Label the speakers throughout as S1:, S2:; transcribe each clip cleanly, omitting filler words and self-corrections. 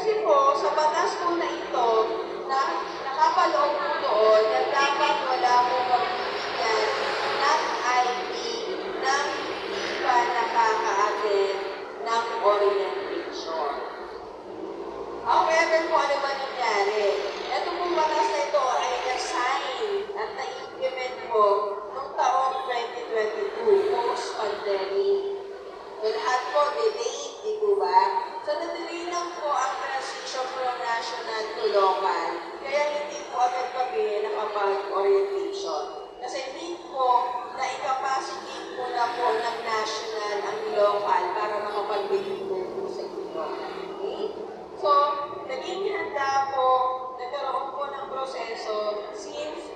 S1: Kasi po, sa batas po na ito, na nakapaloob po doon na dapat wala po magbibigyan ng ID ng hindi pa nakaka-attend ng orientation. However po, ano ba nangyari? Ito pong batas na ito ay na-sign at na-implement po noong taong 2022, post-pandemic. So lahat po, delay, di po ba? So na-delay lang po ang transition from national to local. Kaya hindi po agad kami nakapag-orientation. Kasi need po na i-capacitate po na po ng national ang local para makapagbigay po sa inyo. Okay? So, naging handa po, nagkaroon po ng proseso since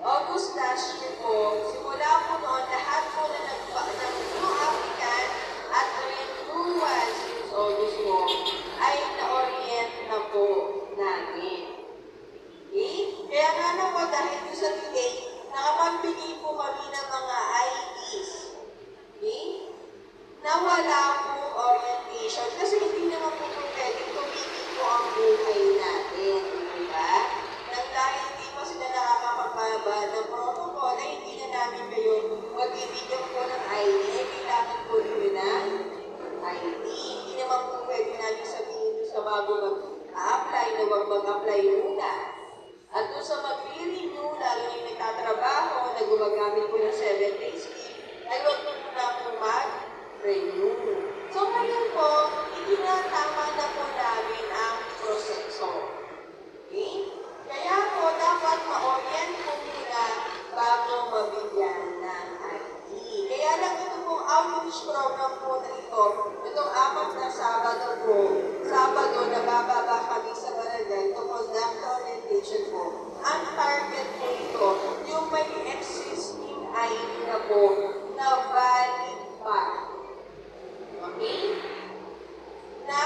S1: August last year po, simula po noon, lahat po na ng new applicant at renewal since August po, ay na-orient na po namin. Okay? Kaya nga na po, dahil sa delay, nakapagbigay po kami ng mga IDs. Okay? Na wala po orientation kasi hindi naman po pwedeng tumigil po ang buhay natin. Diba? Nang dahil hindi pa sila nakakapagbaba ng protocol ay hindi na namin kayo magbibigyan po ng ID. Eh, kailangan po nyo ng ID. Hindi naman po pwede namin sabihin sa bago mag-a-apply na huwag mag-apply muna. At doon sa mag-renew, lalo yung nagtatrabaho na gumagamit po ng 7 days leave, ay huwag mo muna po mag-renew. So ngayon po, itinatama na po namin ang proseso. Okay? Kaya po, dapat ma-orient po muna bago mabigyan ng ID. Kaya lang ito pong outreach program po na ito, itong 4 na Sabado na bababa kami sa barangay to conduct orientation po. Ang target po ito, yung may existing ID na po na valid pa. Okay? Na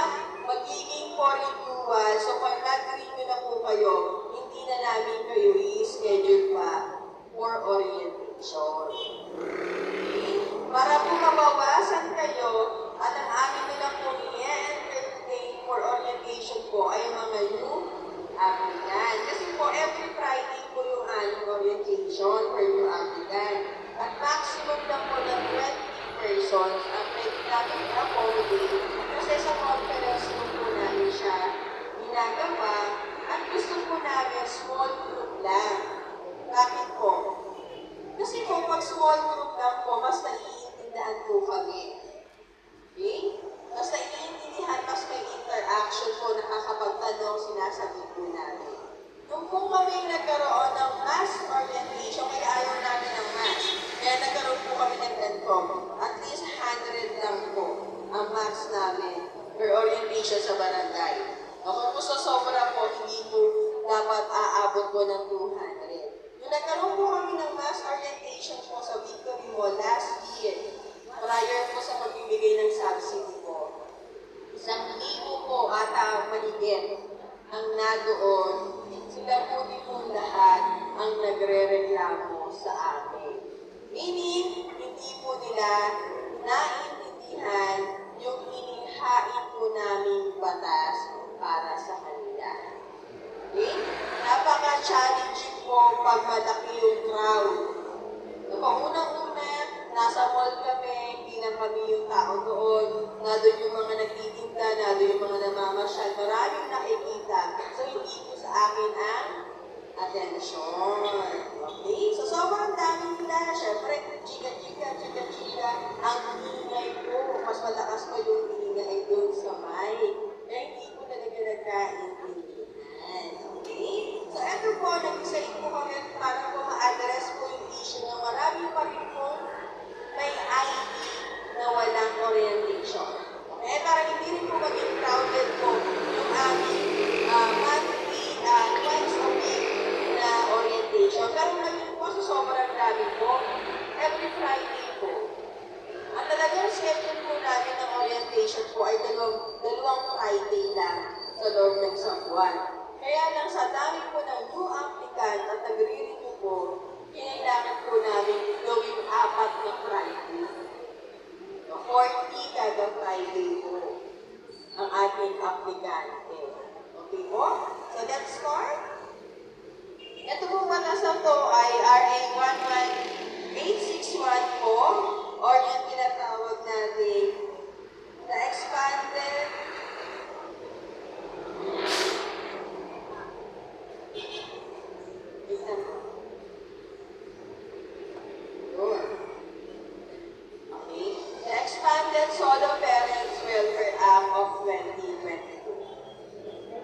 S1: magiging for renewal, so pag nag-renew na po kayo, hindi na namin kayo i-schedule pa for orientation. Okay? Para po mabawasan kayo, at ang amin nilang po i-entertain for orientation po ay mga new applicant. Kasi po, every Friday po yung aming orientation for new applicant. At maximum lang po ng 20 persons ang pwede natin accommodate kasi sa conference room po namin siya ginagawa at gusto po namin small group lang. Bakit po? Kasi po pag small group lang po, mas naiintindihan po kami. Okay? Mas naiintindihan, mas may interaction po, nakakapagtanong, sinasabi po namin. Nung po kami nagkaroon ng mass orientation, kaya ayaw namin ng mass. Kaya nagkaroon po kami ng NCOM. At least 100 lang po ang max namin per orientation sa barangay. Kung po sa sobra po, hindi po dapat aabot po ng 200. Nung nagkaroon po kami ng mass orientation po sa Victory Mall last year, prior po sa pagbibigay ng subsidy po, 1,000 po ata maligit ang nadoon, sila po din po lahat ang nagre-reklamo sa amin. Meaning, hindi po nila naiintindihan yung inihain po naming batas para sa kanila. Okay? Napaka-challenging po pag malaki yung crowd. Unang-una, nasa mall kami, hindi lang kami yung tao doon, nandun yung mga nagtitinda, nandun yung mga namamasyal, maraming nakikita. So, hindi po sa akin ang atensyon. Okay? So, sobrang dami nila. Siyempre, chika-chika, ang ingay po, mas malakas pa yung ingay doon sa mic. Kaya hindi po talaga nagkaintindihan. Okay? So, eto po, nag-decide po kami para po ma-address po yung issue na marami pa rin po may ID na walang orientation. Okay? Para hindi rin po maging crowded po yung aming monthly, twice a week na orientation. Pero ngayon po, sa sobrang dami po, every Friday po. Ang talagang schedule po namin ng orientation po ay dalawang Friday lang sa loob ng isang buwan. Kaya lang sa dami po ng new applicant at nagre-renew po, kinailangan po namin gawing 4 na Friday. 40 kada the Friday po ang ating aplikante. Okay po? So let's start. Ito pong batas na to ay RA 11861 po, or yung tinatawag natin the expanded Solo Parents Welfare Act of 2022.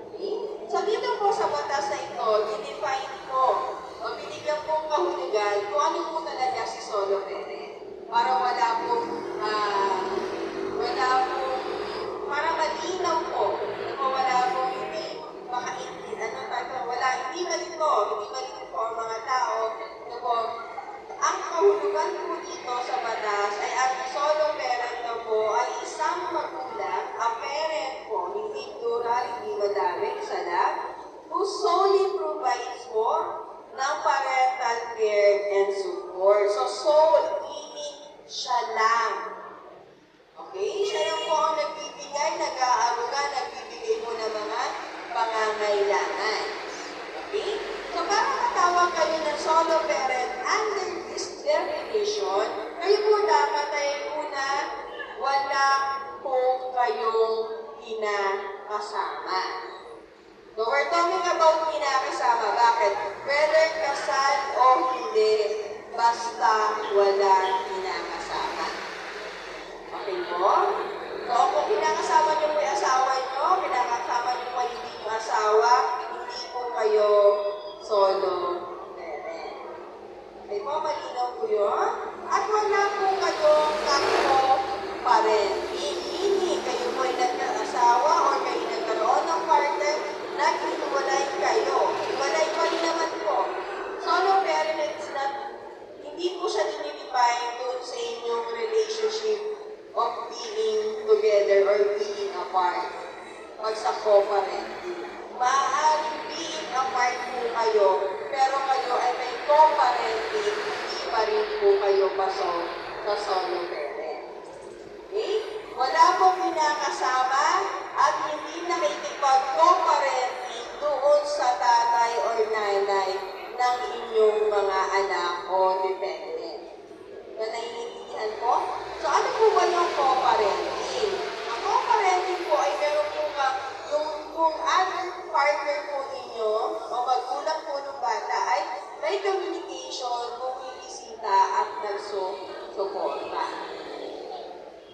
S1: Okay? So dito po sa batas na ito, dinefine po o binigyan pong kahulugan kung ano po talaga si solo parent. Para wala pong para malinaw po. Wala pong hindi malito po ang mga tao. Ang kahulugan po dito sa batas ay ang solo parent na po ay isang magulang, a parent po, hindi plural, hindi madami, isa lang, who solely provides po ng parental care and support. So, sole, meaning siya lang. Okay? Siya lang po ang nagbibigay, nag-aaruga, nagbibigay mo ng mga pangangailangan. Okay? So, para matawag kayo ng solo parent under this definition, kayo po dapat ay una, wala po kayong kinakasama. So, we're talking about kinakasama. Bakit? Whether kasal o hindi, basta wala kinakasama. Okay po? So, kung kinakasama niyo po yung asawa niyo, kinakasama niyo po hindi yung asawa, hindi po kayo solo parent. Okay po, malinaw po yun. At wala po kayong parenting. Hindi kayo po ay nagkaasawa o kayo nagkaroon ng partner, nag-iwalay kayo. Iwalay pa rin naman po. Solo parent is not, hindi po siya dinidefine doon sa inyong relationship of being together or being apart. Pag sa co-parenting. Maaaring being apart po kayo, pero kayo ay may co-parenting, hindi pa rin po kayo pasok sa solo parent. Okay? Wala pong kinakasama at hindi nakikipag-co-parenting doon sa tatay or nanay ng inyong mga anak o dependent. Na naiintindihan po? So ano po ba yung co-parenting? Ang co-parenting po ay meron po kung other partner po ninyo o magulang po ng bata ay may communication, bumibisita at nagsusuporta.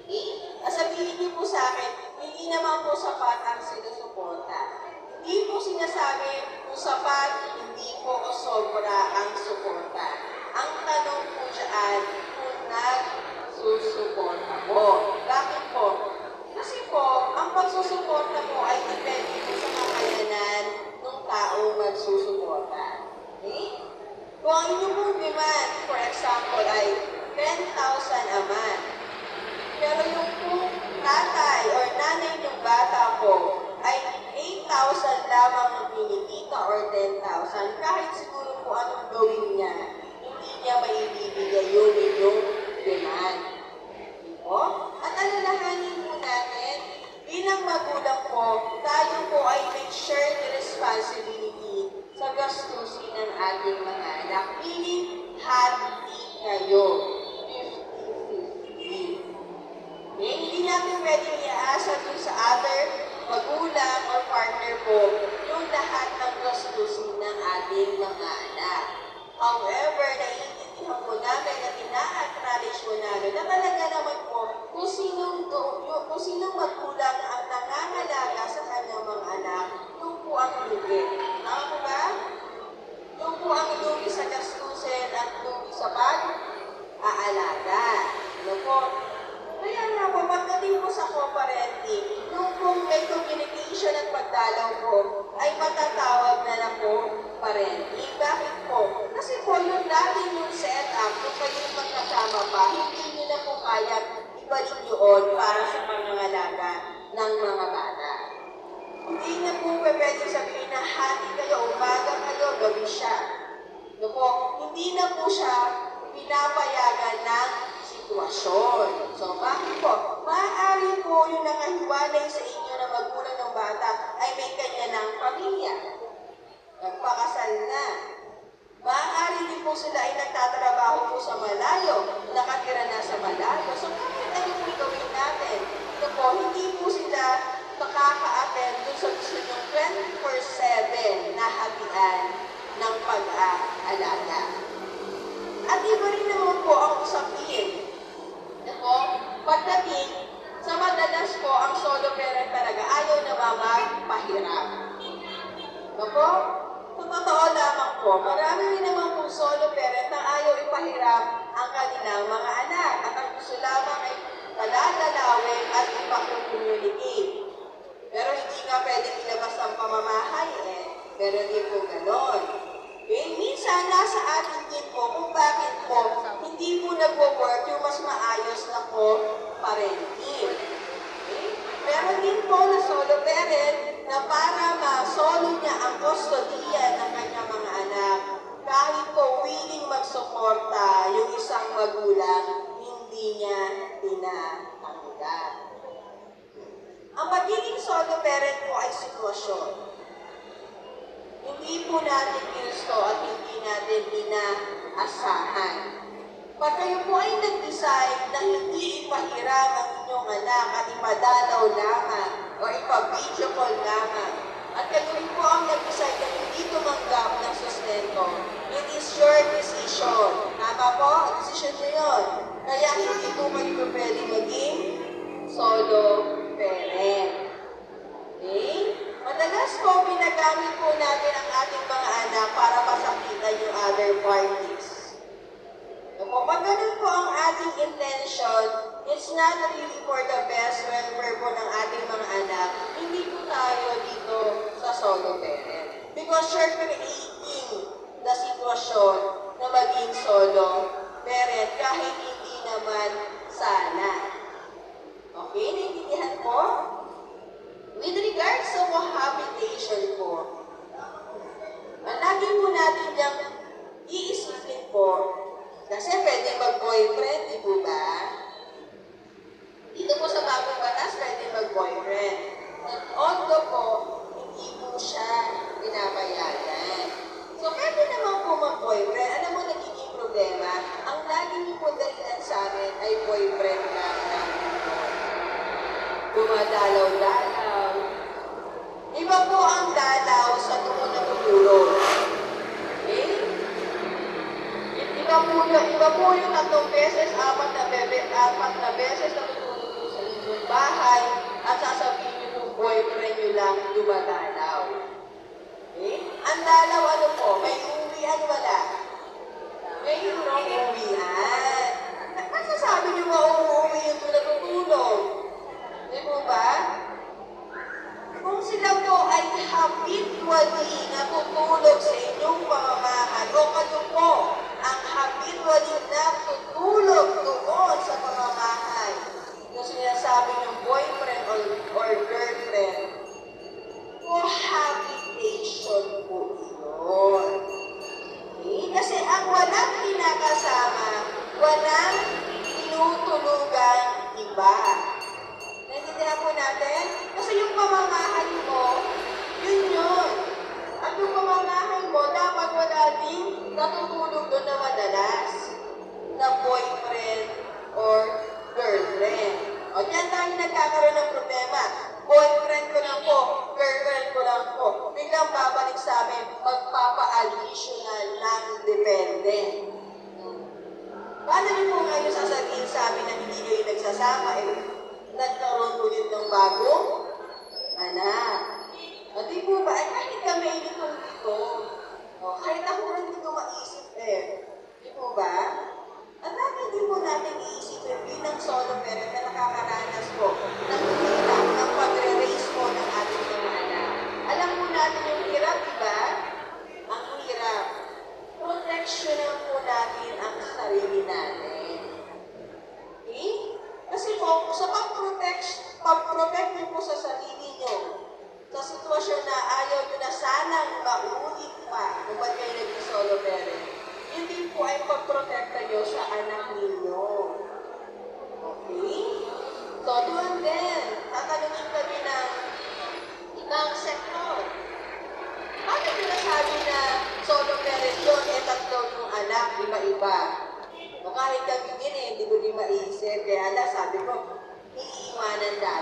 S1: Okay? Sabihin niyo po sa akin, hindi naman po sapat ang sinusuporta. Hindi po sinasabi kung sapat, hindi po o sobra ang suporta. Ang tanong po dyan, kung nagsusuporta po. Bakit po? Kasi po, ang pagsusuporta po ay depende po sa kakayanan ng taong magsusuporta. Okay? Kung ang inyong pong demand, for example, ay 10,000 a month, pero yung pong tatay or nanay ng bata po ay 8,000 lamang ang kinikita or 10,000, kahit siguro po anong gawin niya, hindi niya maibibigay yun yung demand. O? At alalahanin po natin, bilang magulang po, tayo po ay may shared responsibility sa gastusin ng ating mga anak. Meaning, hati kayo. 50-50. Okay? Hindi natin pwedeng iaasa dun sa other magulang or partner po yung lahat ng gastusin ng ating mga anak. However, naiintindihan po namin na ina-acknowledge po namin na talaga naman po kung sinong magulang ang nangangalaga sa kanyang mga anak, yung po ang lugi. Tama po ba? Yung po ang lugi sa gastusin at lugi sa pag-aalaga. Ano po? Kaya nga po, pagdating po sa co-parenting, nung kung may communication at pagdalaw po, ay matatawag na na po parenting. Bakit po? Kasi po, yung dati yung setup, kung kayo magkasama pa, hindi nyo na po kaya ibalik yun para sa pangangalaga ng mga bata. Hindi na po pwede sabihin na hati kayo, umaga kayo, gabi siya. No po, hindi na po siya pinapayagan ng sitwasyon. So, bakit po? maaari po yung nakahiwalay sa inyo na magulang ng bata ay may kanya ng pamilya. Nagpakasal na. Maaari din po sila ay nagtatrabaho po sa malayo, nakatira na sa malayo. So, kahit ano po gawin natin, ito po, hindi po sila makaka-attend dun sa gusto nyong 24/7 na hatian ng pag-aalaga. At iba rin naman po ang usapin. Ito, pagdating sa madalas po, ang solo parent talaga ayaw na magpahiram. Opo? Sa totoo lamang po, marami rin naman po solo parent na ayaw ipahiram ang kanilang mga anak. At ang gusto lamang ay palalalawin at ipag-communicate. Pero hindi nga pwede ilabas ang pamamahay eh. Pero hindi po ganon. Minsan, nasa atin din po kung bakit po hindi po nag-work yung mas maayos na po parenting. Meron din po na solo parent na para ma-solo niya ang kustodiya ng kanyang mga anak, kahit po willing magsuporta yung isang magulang, hindi niya tinatanggap. Ang pagiging solo parent po ay sitwasyon. Hindi po natin gusto at hindi natin inaasahan. Pag kayo po ay nag-decide na hindi ipahiram ang inyong anak at ipadalaw lamang o ipa-video call lamang, at kayo rin po ang nag-decide na hindi tumanggap ng sustento, it is your decision. Tama po? Decision nyo yun. Kaya hindi po kayo pwede maging solo parent. Okay? Madalas po, pinagamit po natin ang ating mga anak para masakitan yung other parties. Kapag ganun po ang ating intention, it's not really for the best welfare po ng ating mga anak, hindi po tayo dito sa solo parent. Because you're creating the sitwasyon na maging solo parent kahit hindi naman sana. Okay? Naiintindihan po? With regards sa cohabitation po, lagi po natin yung iisipin po, kasi pwede mag-boyfriend, di po ba? Dito po sa bagong batas, pwede mag-boyfriend. Although po, hindi po siya pinapayagan. So, pwede naman po mag-boyfriend. Alam mo, nagiging problema, ang lagi niyo po dahilan sa amin ay boyfriend lang. Dumadalaw-dalaw. Iba po ang dalaw sa tungo na tutulog. Okay? Iba po yung 3 beses, 4 na beses na tutulog sa inyong bahay at sasabihin nyo yung boyfriend nyo lang dumadalaw. Okay? Ang dalaw ano po? May uwian wala? May uwian. Masasabi nyo mauuwi yung natutulog? Di po ba? Kung sila po ay habitually natutulog sa inyong pamamahay o kayo po ang habitually natutulog doon sa pamamahay yung sinasabi ng boyfriend or girlfriend, cohabitation po yun. Okay? Kasi ang walang kinakasama, walang tinutulugan iba. Naintindihan po natin? Kasi yung pamamahay mo, yun yun. At yung pamamahay mo, dapat wala din natutulog doon na madalas na boyfriend or girlfriend. O diyan tayo nagkakaroon ng problema. Boyfriend ko lang po, girlfriend ko lang po. Biglang babalik sa amin, magpapa-additional ng dependent. Paano niyo po ngayon sasabihin sa amin na hindi nyo yung nagsasama? Nagkaroon ulit ng bagong anak. O di po ba? Kahit kami nitong dito, kahit ako rin dito maisip Di po ba? At bakit di po natin iisipin bilang solo parent na nakakaranas po ng hirap ng pagre-raise po ng ating mga anak. Alam po natin yung hirap, di ba? Ang hirap. Proteksyonan po natin ang sarili natin. Okay? Kasi po, sa pag-protect niyo po sa sarili niyo, sa sitwasyon na ayaw niyo na sanang maulit pa kung ba't kayo naging solo parent, hindi po ay pag-protekta niyo sa anak ninyo. Okay? So,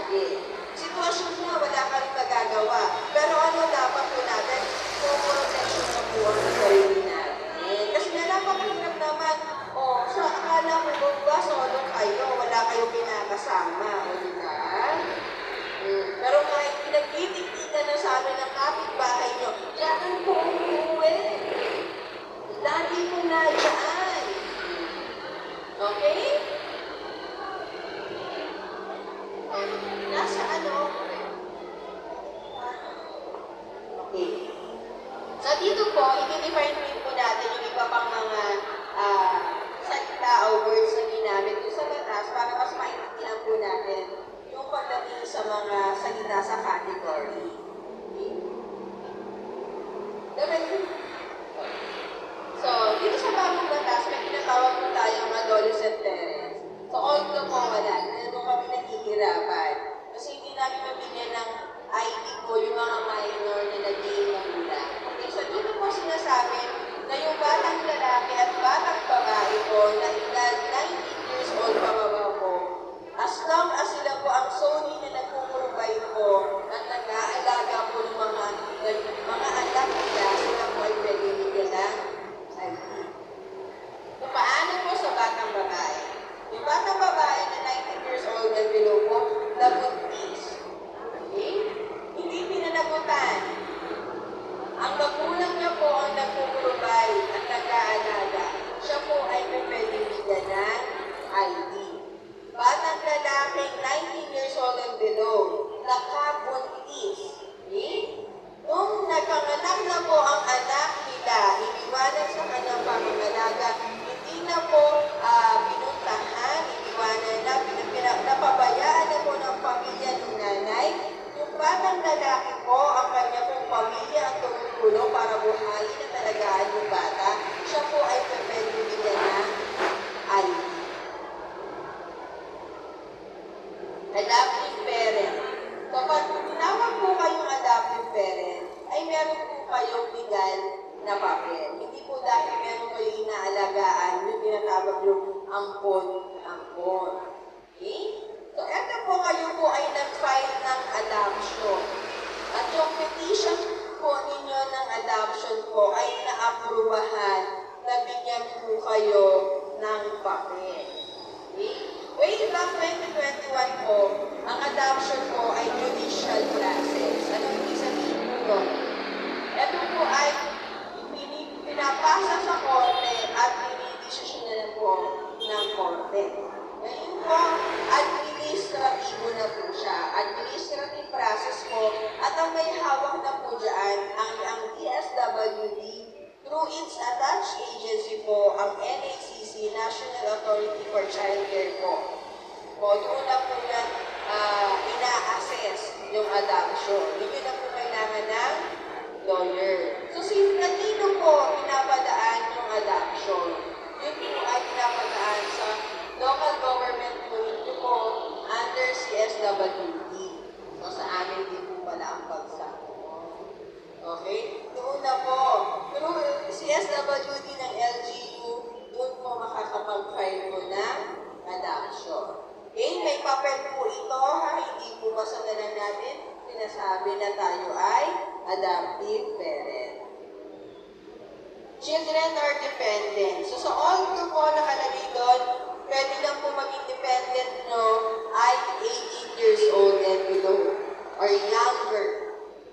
S1: lagi. Sitwasyon na wala ka rin magagawa. Pero ano dapat po natin? Protection na po ang sarili natin. Kasi nga napakahirap naman. O, sa akala mo ba solo kayo, wala kayong pinakasama. O, diba? Pero kahit pinagtitikita na sa amin ng kapitbahay nyo, diyan po umuwi. Lagi po na dyan. Okay? Nasa ano? Okay. So dito po, i-define din po natin yung iba pang mga salita o words na ginamit doon sa batas para mas maintindihan po natin yung pagdating sa mga salita sa category. Okay? So, dito sa bagong batas, may tinatawag po tayong adolescent parents. So, although po wala, doon kami naghihirapan. Kasi hindi namin mabigyan ng ID po yung mga minor na naging magulang. Okay, so dito po sinasabi na yung batang lalaki at batang babae po na edad 19 years old pababa po, as long as sila po ang solely na nagpuprovide po at nag-aalaga po ng mga anak nila, sila po ay pwede bigyan ng ID. So, paano po sa batang babae? Yung batang babae na 19 years old and below po, nabuntis. Okay? Hindi pinanagutan. Ang magulang niya po ang nagpuprovide at nag-aalaga. Siya po ay pwede bigyan ng ID. Batang lalaking 19 years old and below, nakabuntis. Okay? Nung nagpanganak na po ang anak nila, iniwanan sa kanyang pangangalaga, hindi na po pinuntahan, iniwanan na, napabayaan na po ng pamilya ng nanay. Yung batang lalaki po, ang kanya pong pamilya ang tumutulong para buhayin at talagaan yung bata, siya po ay pwede bigyan ng ID. Adoptive parent. Kapag tinawag po kayong adoptive parent, ay meron po kayong legal na papel. Hindi po dahil meron kayong inaalagaan, yung tinatawag yung ampon. Okay? So, eto po kayo po ay nag-file ng adoption. At yung petition po ninyo ng adoption po ay naaprubahan na bigyan po kayo ng papel. Okay? Way back 2021 po, ang adoption po ay judicial process. Ano ibig sabihin po? Ito po ay pinapasa sa korte at dinidesisyonan po ng korte. Ngayon po, administratibo na po siya. Administrative process po. At ang may hawak na po dyan, ang DSWD, through its attached agency po, ang NACC, National Authority for Child Care po. O, doon na po yan ina-assess yung adoption. Hindi na po kailangan ng lawyer. So, kanino po pinapadaan yung adoption? Yun po ay pinapadaan sa local government unit po under CSWD. So, sa amin din po pala ang bagsak. Okay? Doon na po. Through CSWD ng LGU, doon po makakapag-file po ng adoption. Okay? May papel po ito, ha? Hindi po basta na lang natin sinasabi na tayo ay adoptive parent. Children are dependent. So, sa all po nakalagay doon, pwede lang po maging dependent no ay 18 years old and below or younger.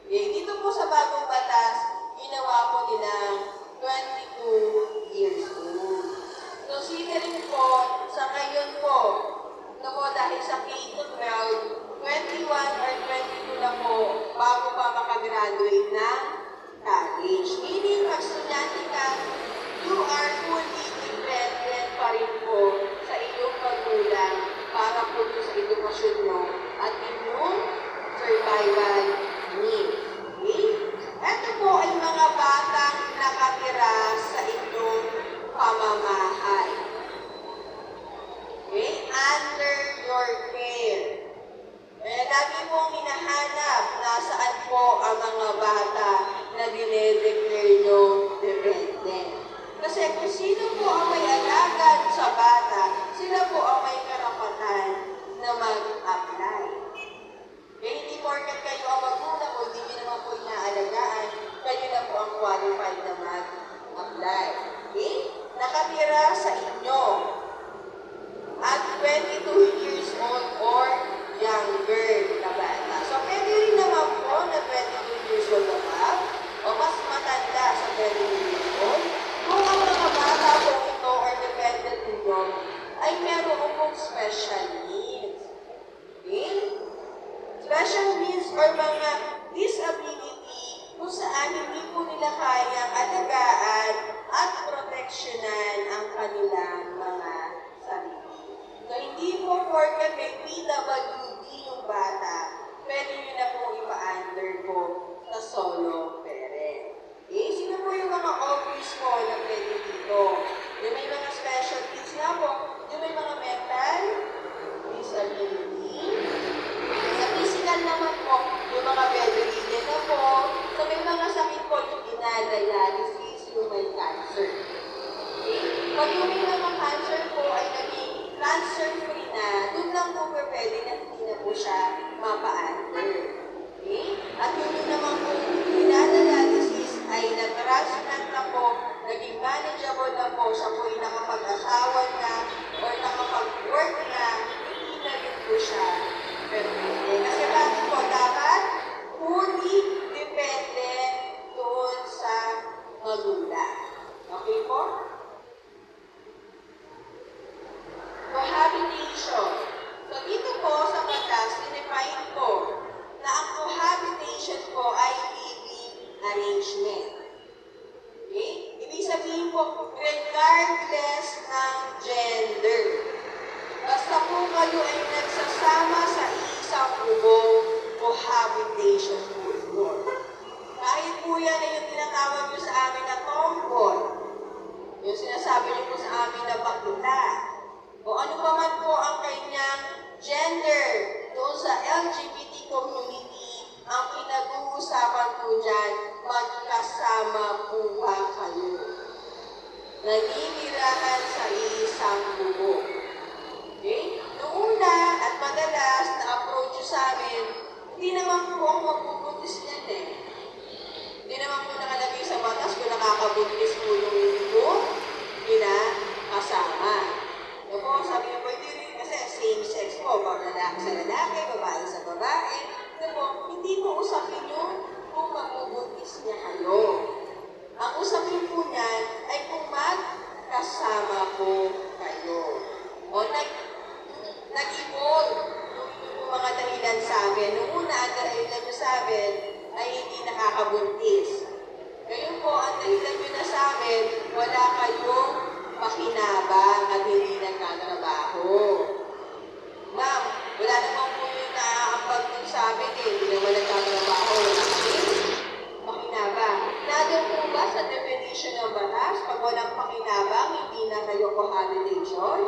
S1: Okay, dito po sa bagong batas, ginawa po nilang 22 years old. Considering po, sa ngayon po, dahil sa K-12, 21 or 22 na po, bago pa makagraduate ng college. Meaning, pag estudyante ka, you are fully dependent pa rin po sa iyong magulang para po sa edukasyon mo at inyong survival needs. Okay? Ito po ay mga batang nakatira sa inyong pamamahay. Okay? Under your care. Lagi pong hinahanap nasaan po ang mga bata na dinedeclare nyo dependent. Kasi kung sino po ang may alaga sa bata, sila po ang may karapatan na mag-apply. special needs or mga disability kung saan hindi po nila kayang alagaan at proteksyonan ang kanilang mga sarili. So, hindi po porket may PWD yung bata, pwede nyo na po ipa-under po sa solo parent. Okay? Sino po yung mga obvious po na pwede dito? Yung may mga special needs nga po, yung may mga mental disability. Sa physical naman po, yung mga bedridden na po. So may mga sakit po, yung dinadialysis, yung may cancer. Okay? Pag yung may mga cancer po ay naging cancer-free na, doon lang po pwede na hindi na po siya mapa-under. Okay? At yun naman po, dinadialysis ay nag-transplant na po, naging manageable na po, siya po ay nakapag-asawa na or nakapag-work na, hindi na rin po siya perfect. Kasi bakit po dapat fully dependent doon sa magulang. Okay po? Cohabitation. So dito po sa batas, dinefine ko na ang cohabitation po ay living arrangement. Okay? Ibig sabihin po, regardless ng gender. Basta po kayo ay nagsasama sa isang bubong, cohabitation po yun. Kahit po yan ay yung tinatawag nyo sa amin na tomboy, yung sinasabi nyo po sa amin na bakla, o ano pa man po ang kanyang gender doon sa LGBT community, ang pinag-uusapan po dyan, magkasama po ba kayo? Naninirahan sa isang bubong. Okay? Noong una at madalas na approach sa amin, hindi naman po ako magbubuntis niyan eh. Hindi naman po nakalagay sa batas kung nakakabuntis po yung ito, kasama. So po, sabi niyo po, hindi rin kasi same sex po, lalaki sa lalaki, babae sa babae. So po, hindi po usapin yun kung magbubuntis niya kayo. Ang usapin po niyan ay kung magkasama po kayo. O nag-evolve yung mga dahilan sa amin. Noong una, ang dahilan nyo sa amin ay hindi nakakabuntis. Ngayon po, ang dahilan nyo na sa amin, wala kayong pakinabang at hindi nagkatrabaho. Ma'am, wala naman po yung naaambag nyo sa amin eh, hindi naman nagkatrabaho. Wala kayong pakinabang. Nandun po ba sa definition ng batas, pag walang pakinabang, hindi na kayo cohabitation?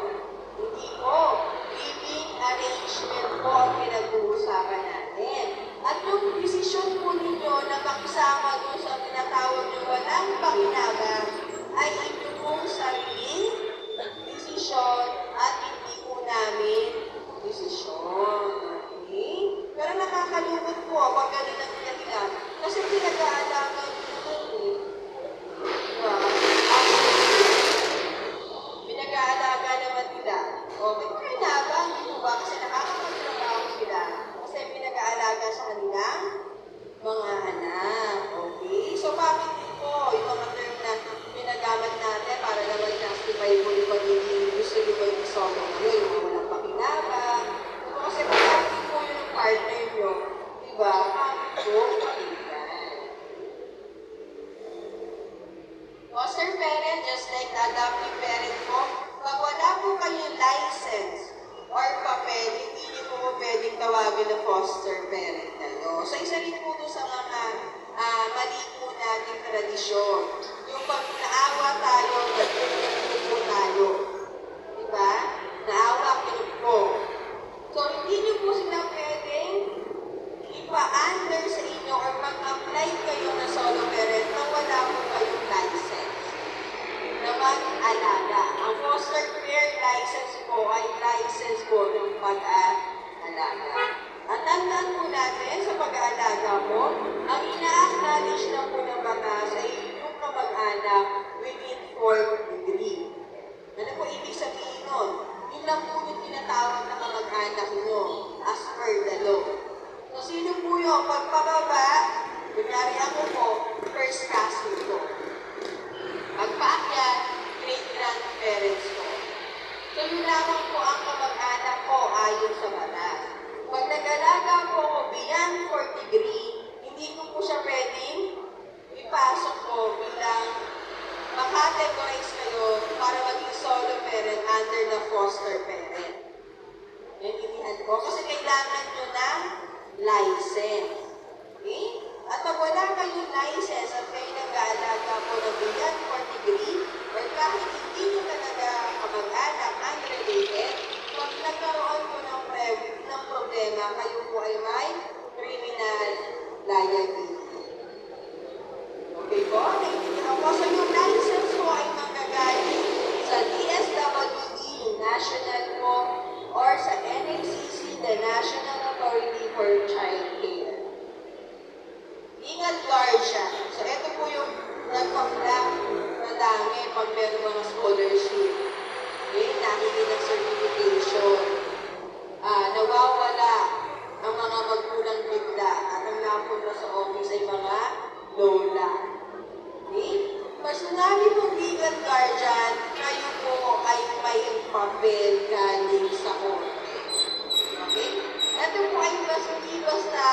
S1: Hindi po. Living arrangement po ang pinag-uusapan natin. At yung desisyon po ninyo na makisama doon sa tinatawag nyo walang pakinabang ay inyo pong sariling desisyon at hindi po namin desisyon. Okay? Pero nakakalungkot po pag ganun ang dahilan kasi pinag-aalaman nyo naman eh. Diba? Pinag-aalaga naman nila. O, may pakinabang dito ba? Kasi nakakapagtrabaho sila. Kasi pinag-aalaga sa kanilang mga anak. Okay? So, bakit din po yung mga term na pinagamit natin para naman justify po yung pagiging gusto nyo ba yung isama nyo, yung mga walang pakinabang. So, kasi bakit po yung partner nyo, diba? Bakit po pakinggan? Foster parent, just like the adoptive parent po, pag wala po kayong license or papel, hindi niyo po pwedeng tawagin na foster parent na nyo. So, isa rin po doon sa mga mali po nating tradisyon. Yung pag naawa tayo, nagpupulog po tayo. Diba? Naawa, pinug po. So, hindi niyo po sila pwedeng ipa-under sa inyo or mag-apply kayo na solo parent na wala po kayong license na mag-alaga. Ang foster care license po ay license po ng pag-alaga. At tandaan po natin sa pag-aalaga mo, ang ina-acknowledge na po ng batas ay yung kamag-anak within 4th degree. Ano po ibig sabihin nun? Yun lang po yung tinatawag na kamag-anak nyo as per the law. So, sino po yung pagpababa? Kunyari ako po, first cousin ko. Pagpaakyat, great-grandparents ko. So, yun lamang po ang kamag-anak ko ayon sa batas. Pag nag-alaga po ako foster parent. Naintindihan ko? Kasi kailangan nyo ng license. Okay? At pag wala kayong license at kayo nag-aalaga po ng beyond 40 degree, or kahit hindi nyo talaga kamag-anak unrelated, pag nagkaroon po ng problema, kayo po ay may criminal liability. Okay po? Naintindihan ko? So yung license po ay manggagaling sa DSWD, National po, or sa NACC, the National Authority for Child Care. Legal guardian. So, ito po yung nagpa-black na dami pag meron mga scholarship. Okay? Nahingi ng certification. Nawawala ang mga magulang bigla at ang napunta sa office ay mga lola. Okay? Pag sinabi mong legal guardian, kayo po ay may papel galing sa korte. Okay? Ito po ay hindi basta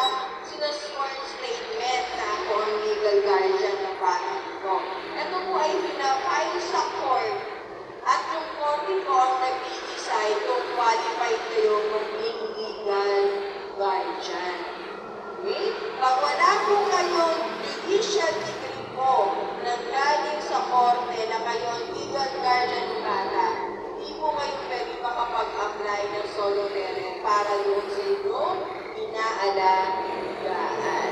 S1: sinasworn statement na ako ang legal guardian ng bata ko. Ito po ay pinapile sa court at yung korte po ang nag-i-decide kung qualified kayo maging legal guardian. Okay? Pag wala po kayong judicial degree po nang galing sa korte na kayo ang legal guardian ng bata, hindi po kayo pwede makapag-apply ng solo parent para doon sa inyong inaalagaan.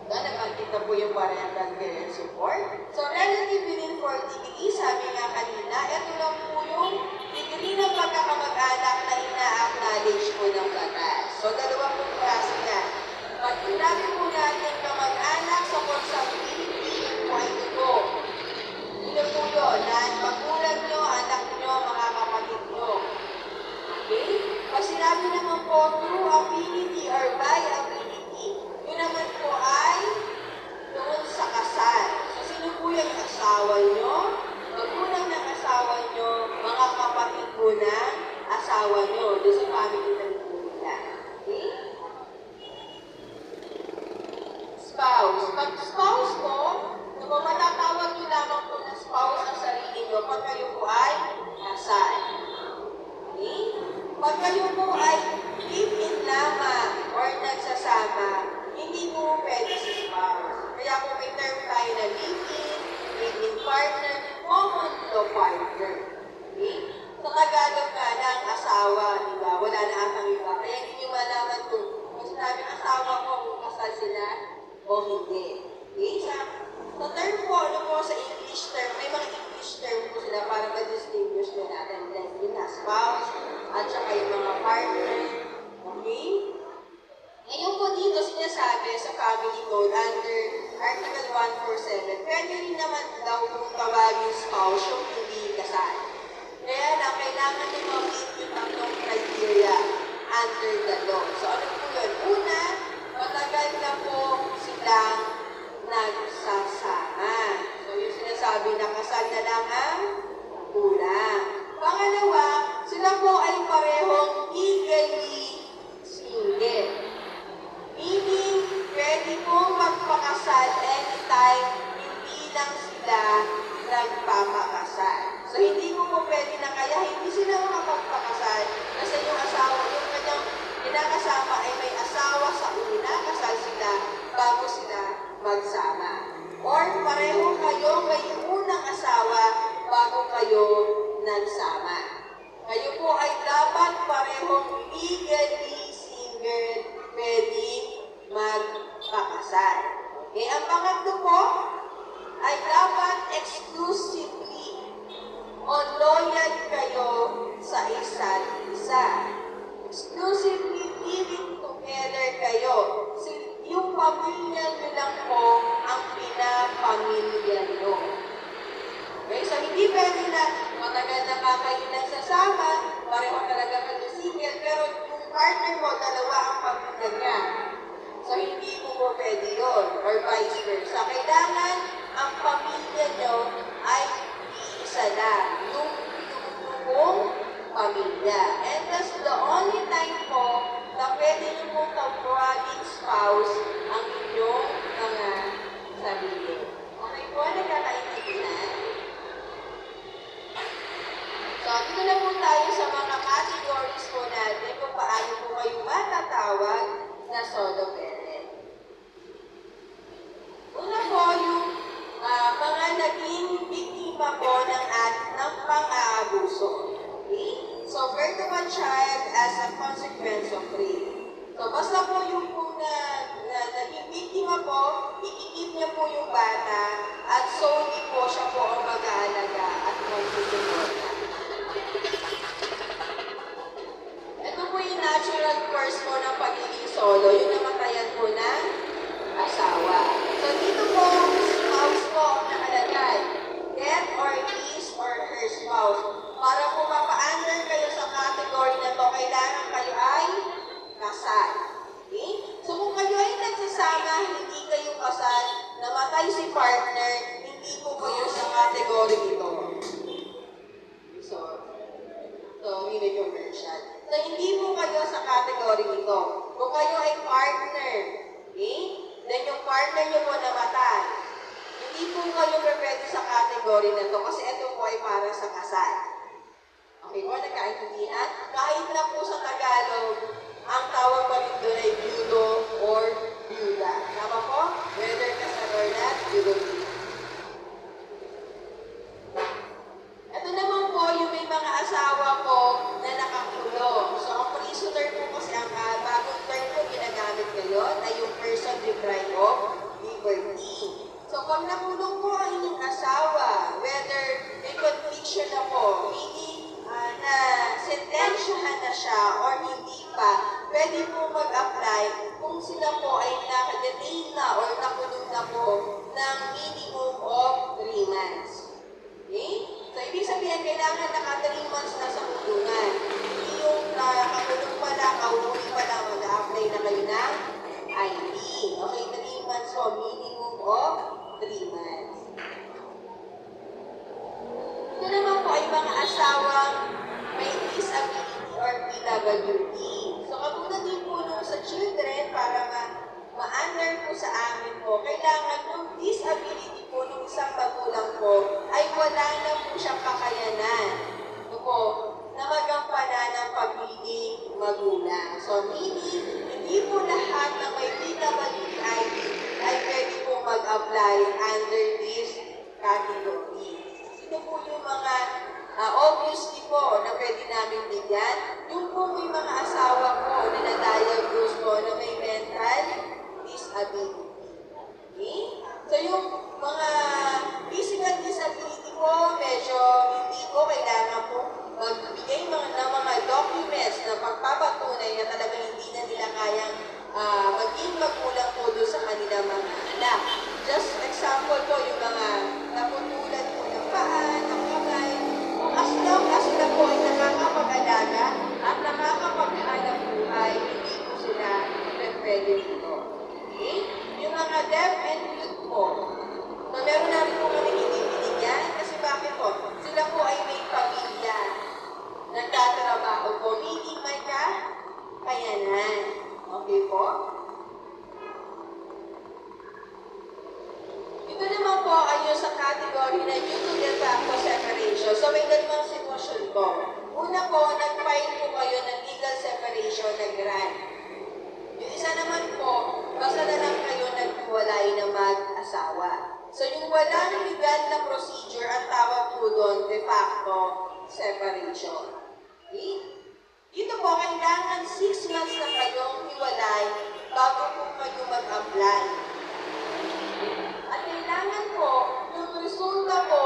S1: Nabanggit na po yung parental care and support. So, relative within 40 degrees, sabi nga kanina, ito lang po yung degree ng pagkakamag-anak na ina-acknowledge po ng batas. So, dalawa pong klase yan. Pag sinabi po natin kamag-anak sa consanguinity, yun po ay ito. Ito po yun, na magulang nyo, anak nyo, mga kapatid nyo. Okay? Pag sinabi naman po, through affinity or by affinity, yun naman po ay doon sa kasal. So, sino po yung asawa nyo? Magulang ng asawa nyo, mga kapatid po ng asawa nyo, doon sa family ng nila. Okay? Spouse. Pag spouse po, kung matatawag nyo lamang po na spouse ang sarili nyo, pag kayo po ay kasal. Okay? Pag kayo po ay live-in lamang or nagsasama, hindi mo pwede sa spouse. Kaya kung may term tayo na live-in partner, common law partner. Okay? Sa Tagalog nga ng asawa, diba? Wala na atang iba. Kaya hindi nyo malaman kung sinabi asawa ko kung kasal sila o hindi. Okay? Sa term po, ano po sa English term, may mga English term po sila para ma-distinguish na natin. Yun na, spouse, at saka yung mga partner. Okay? Ngayon po dito sinasabi sa family code under Article 147, pwede rin naman daw kung tawagin spouse yung hindi kasal. Kaya lang, kailangan nyo ma-meet yung tatlong criteria under the law. So ano po yun? Una, matagal na po silang nagsasama. So yung sinasabi na kasal na lang ang kulang. Pangalawa, sila po ay parehong legally single. Meaning, pwede pong magpakasal anytime, hindi lang sila nagpapakasal. So, hindi mo po pwede na kaya hindi sila makapagpakasal kasi yung asawa, yung kanyang kinakasama ay may asawa sa una, kasal sila bago sila magsama. Or pareho kayo may unang asawa bago kayo nagsama. Kayo po ay dapat parehong legally single, pwedeng magpakasal. Okay, ang pangatlo po ay dapat exclusively o loyal kayo sa isa't isa. Exclusively living together kayo. Yung pamilya nyo lang po ang pinapamilya nyo. Okay, so hindi pwede na matagal na kayo nagsasama, pareho talaga kayo single, pero yung partner mo, dalawa ang pamilya niya. So, hindi po pwede yun, or vice versa. Kailangan ang pamilya nyo ay iisa na, yung buong pamilya. And that's the only time po na pwede nyo pong tawaging spouse ang inyong mga sarili. Okay po, nagkakaintindihan? defense of rape. So, basta po yung po naging biktima po, ikikip niya po yung bata at solely po siya po ang mag-aalaga at magsusuporta. Ito po yung natural course po ng pagiging solo, yung namatayan po ng asawa. So, dito po, spouse po ang nakalagay. Death or his or her spouse. Para po mapa-under kayo sa category na to, kailangan kayo ay kasal. Okay? So kung kayo ay nagsasama, hindi kayo kasal, namatay si partner, hindi po kayo sa category ito. So minute commercial. So hindi po kayo sa category ito. Kung kayo ay partner, okay? Then yung partner nyo po namatay. Hindi po kayo pwede sa category na to kasi ito po ay para sa kasal. Okay po, nagkaintindihan? Kahit na po sa Tagalog, ang tawag pa rin doon ay byudo or byuda. Tama po? Whether kasal or not, byudo. Ito naman po yung may mga asawa po na nakakulong. So, ang prisoner po kasi ang bagong term po ginagamit ngayon ay yung person deprived of liberty. So, pag nakulong po ang inyong asawa, whether may conviction na po, meaning na sentensyahan na siya or hindi pa, pwede po mag-apply kung sila po ay nakadetain na or nakulong na po ng minimum of 3 months. Okay? So, ibig sabihin, kailangan naka 3 months na sa kulungan. Hindi yung kakulong pa lang, kahuli pa lang, mag-apply na kayo ng ID. Okay, 3 months po, minimum of 3 months. Ito naman po ay mga asawang may disability or PWD. So, katulad din po nung sa children, para ma-under po sa amin po, kailangan yung disability po nung isang magulang po ay wala na po siyang kakayanan. Ito po, na magampanan ng pagiging magulang. So, meaning, hindi po lahat ng may PWD ID ay pwede po mag-apply under this category. Ito po yung mga obviously po na pwede namin bigyan. Yung po may mga asawa po na na-diagnose po na may mental disability. Okay? So yung mga physical disability po, medyo hindi po kailangan po magbigay ng mga documents na pagpapatunay na talagang hindi na nila kayang maging magulang po doon sa kanilang mga anak. Just example po, yung mga naputulan po ng paa, ng kamay, kung as long as sila po ay nakakapag-alaga at nakakapaghanap buhay, hindi po sila pwede dito. Okay? Yung mga deaf and mute po, so meron na rin po kami hindi binigyan kasi bakit po? Sila po ay may pamilya, nagtatrabaho po, meaning may kakayanan. Okay po? Ito naman po ay yung sa category na due to de facto separation. So may dalawang sitwasyon po. Una po, nag-file po kayo ng legal separation na grant. Yung isa naman po, basta na lang kayo naghiwalay na mag-asawa. So yung walang legal na procedure, ang tawag po doon de facto separation. Okay? Dito po, kailangan 6 months na kayong hiwalay bago po kayo mag-apply. At kailangan po, yung resulta po,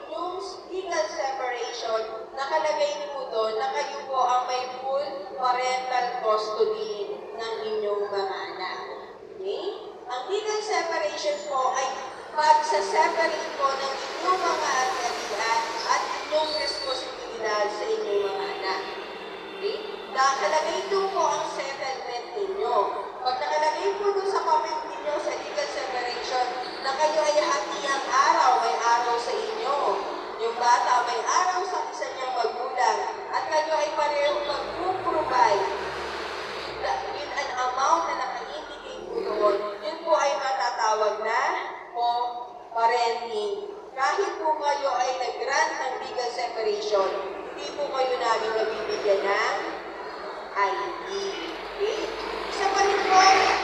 S1: yung legal separation, nakalagay po doon na kayo po ang may full parental custody ng inyong mga anak. Okay? Ang legal separation po ay pagsa-separate po ng inyong mga anak at inyong responsibilidad sa inyong mga anak. Okay? Nakalagay doon po ang settlement ninyo. Pag nakalagay po doon sa comment ninyo sa legal separation na kayo ay hatiang araw, may araw sa inyo. Yung bata may araw sa isa niyang magulang at kayo ay pareho mag-provide with an amount na naka-indicate po doon, yun po ay matatawag na parenting. Kahit po kayo ay nag-grant ng legal separation, hindi po kayo namin nabibigyan ng ID. Okay? Isa pa rin po,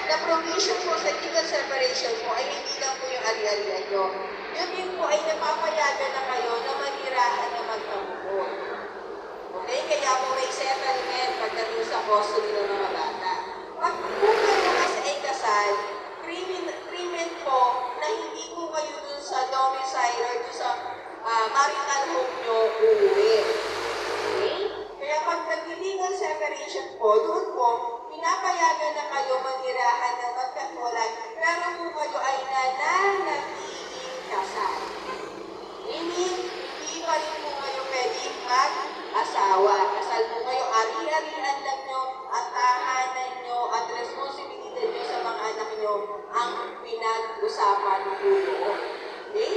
S1: na provision po sa legal separation po ay hindi lang po yung ari-arian nyo. Yun din po ay napapayagan na kayo na manirahan na magtampo. Okay? Kaya po may settlement pagdating sa custody ng mga bata. Pag po kayo kasi ay kasal, krimen po na hindi po kayo dun sa domicile or dun sa marital home nyo uuwi. Okay? Kaya pag nag-legal separation po, doon po, pinapayagan na kayo manirahan ng magkatulan, pero kung kayo ay nananatiling kasal. Meaning, hindi pa rin po kayo pwedeng mag-asawa. Kasal po kayo, ari-arian lang nyo at tahanan nyo at responsibilidad nyo sa mga anak nyo ang pinag-usapan po doon. Okay?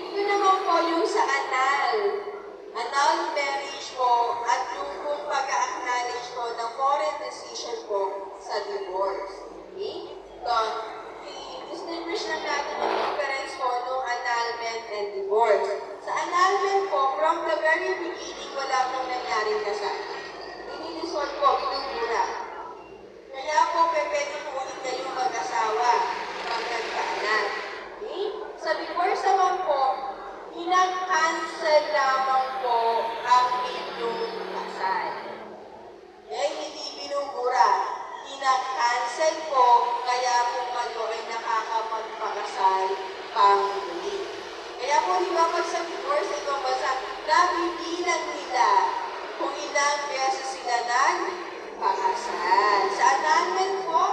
S1: Ito naman po yung sa anal marriage po at yung kung pag-acknowledge po ng foreign decision po sa divorce. Okay? So, i-distinguish na natin yung difference po ng annulment and divorce. Sa annulment po, from the very beginning, wala pong nangyaring kasal. Dinidissolve po, binubura. Kaya po, pwede po ulit kayong mag-asawa pag nagpa-annul. Okay? Sa divorce naman po, cancel lamang po ang inyong kasal. Eh, hindi binubura. Cancel po, kaya po kayo ay nakakapagpakasal pang muli. Kaya po, di ba pag sa divorce sa ibang bansa, nabibilang nila kung ilang beses sila nagpakasal. Sa annulment po,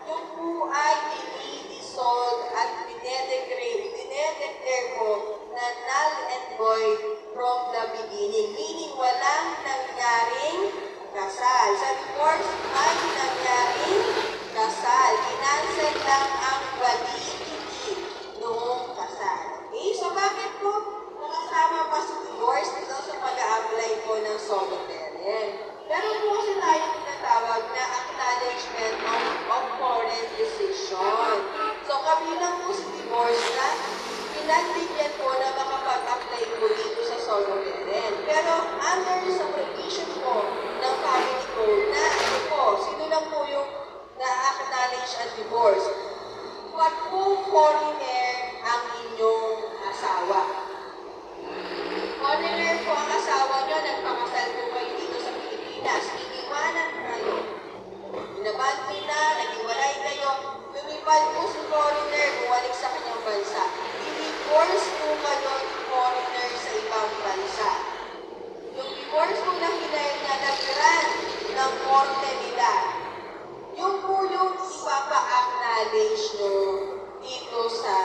S1: yung po ay i-dissolve at dinedeclare po na null and void from the beginning. Meaning, walang nangyaring kasal. Sa divorce, may nangyaring kasal. Kinansel lang ang validity noong kasal. Okay? So, bakit po nakasama pa sa divorce dito sa pag-a-apply po ng solo parent? Pero po kasi tayo tinatawag na acknowledgement of foreign decision. So, kabilang po sa divorce na pinagbigyan po na makapag-apply po dito sa solo parent. Pero under sa provision po ng family code na ito po, sino lang po yung na-acknowledge ang divorce? Pag po foreigner ang inyong asawa. Foreigner po ang asawa nyo, nagpakasal po kayo dito sa Pilipinas. Iniwanan kayo. Binabati na, nag-iwalay kayo. Lumipad po si foreigner, bumalik sa kanyang bansa. I-divorce po kayo foreigner sa ibang bansa. Yung divorce po na hinahil na nag-grant ng korte nila, yung po yung ipapa-acknowledge nyo dito sa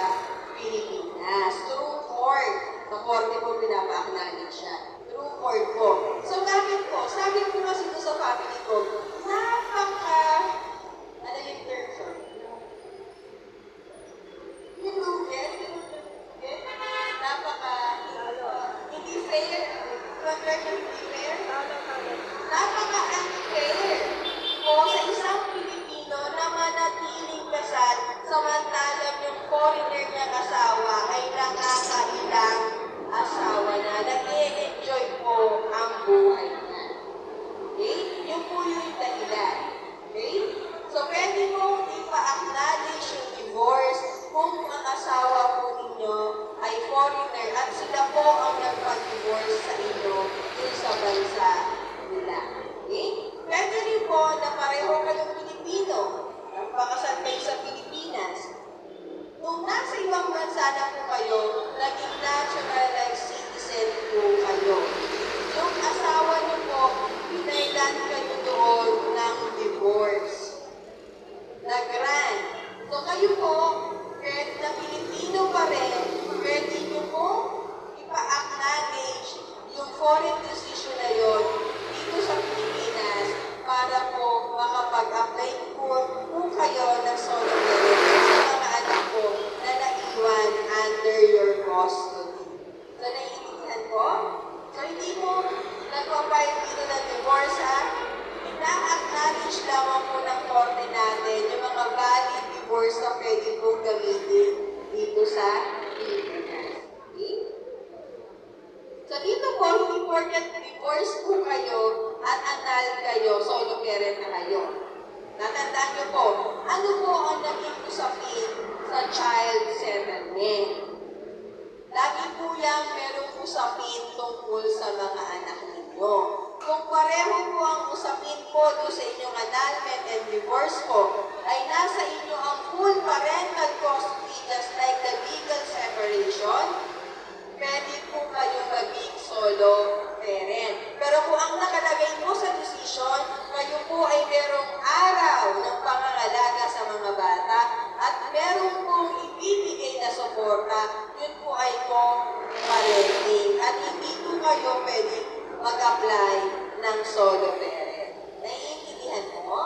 S1: Pilipinas. Through court. Sa korte po pinapa-acknowledge siya. Through court po. So, bakit po? Sabi po kasi ito sa family ko, ano yung term, sorry? Hindi fair. Napaka-unfair po sa isang Pilipino na manatiling kasal samantalang yung foreigner niyang asawa ay nakakailang asawa na. Nag-e-enjoy po ang buhay niya. Okay? Yun po yung dahilan. Okay? So, pwede mong ipa-acknowledge yung divorce kung ang asawa po ninyo ay foreigner at sila po ang nagpag-divorce sa inyo dun sa bansa nila. Okay? Pwede rin po na pareho kayong Pilipino, nagpakasal kayo sa Pilipinas. Kung nasa ibang bansa na po kayo, naging naturalized citizen po kayo. Yung asawa niyo po, pinailan kayo doon ng divorce. Nag-grant. So kayo po, kahit na Pilipino pa rin, pwede nyo po ipa-acknowledge yung foreign decision na yun dito sa Pilipinas para po makapag-apply po kayo ng solo parent sa mga anak po na naiwan under your custody. So, naiintindihan po? So, hindi mo nagpa-file dito ng divorce, ha? Ina-acknowledge lamang po ng korte natin yung mga valid divorce na pwede po gamitin dito sa Pilipinas. Okay? So, dito po, hindi porket divorce po kayo at annul kayo, solo parent na kayo. Natandaan niyo po, ano po ang naging usapin sa child settlement? Lagi po yan merong usapin tungkol sa mga anak ninyo. po doon sa inyong annulment and divorce po, ay nasa inyo ang full parental custody just like the legal separation, pwede po kayong maging solo parent. Pero kung ang nakalagay po sa decision, kayo po ay merong araw ng pangangalaga sa mga bata at meron pong ibibigay na suporta, yun po ay co-parenting. At hindi po kayo pwede mag-apply ng solo parent. Naiintindihan mo?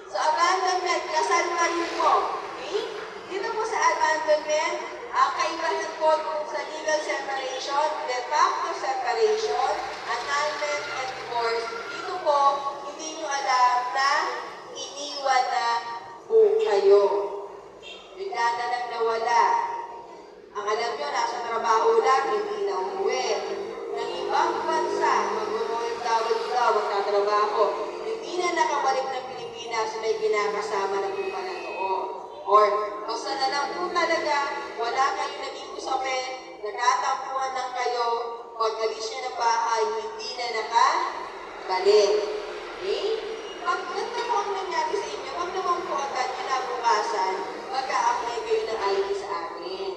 S1: So, abandonment, kasal pa rin po. Okay? Dito po sa abandonment, kaibahan po sa legal separation, de facto separation, annulment, and divorce. Dito po, hindi nyo alam na iniwan na po kayo. Bigla na lang nawala. Ang alam nyo, nasa trabaho lang, hindi na umuwi. Ng ibang bansa, mag-OFW daw, magtatrabaho. Hindi na nakabalik ng Pilipinas, may kinakasama na po pala noon. Or, basta na lang po talaga, wala kayo naging usapin, nagtatampuhan lang kayo, pag alis nyo ng bahay, hindi na nakabalik. Okay? Pag ganito po ang nangyari sa inyo, wag naman po agad kinabukasan, mag-a-apply kayo ng ID sa akin.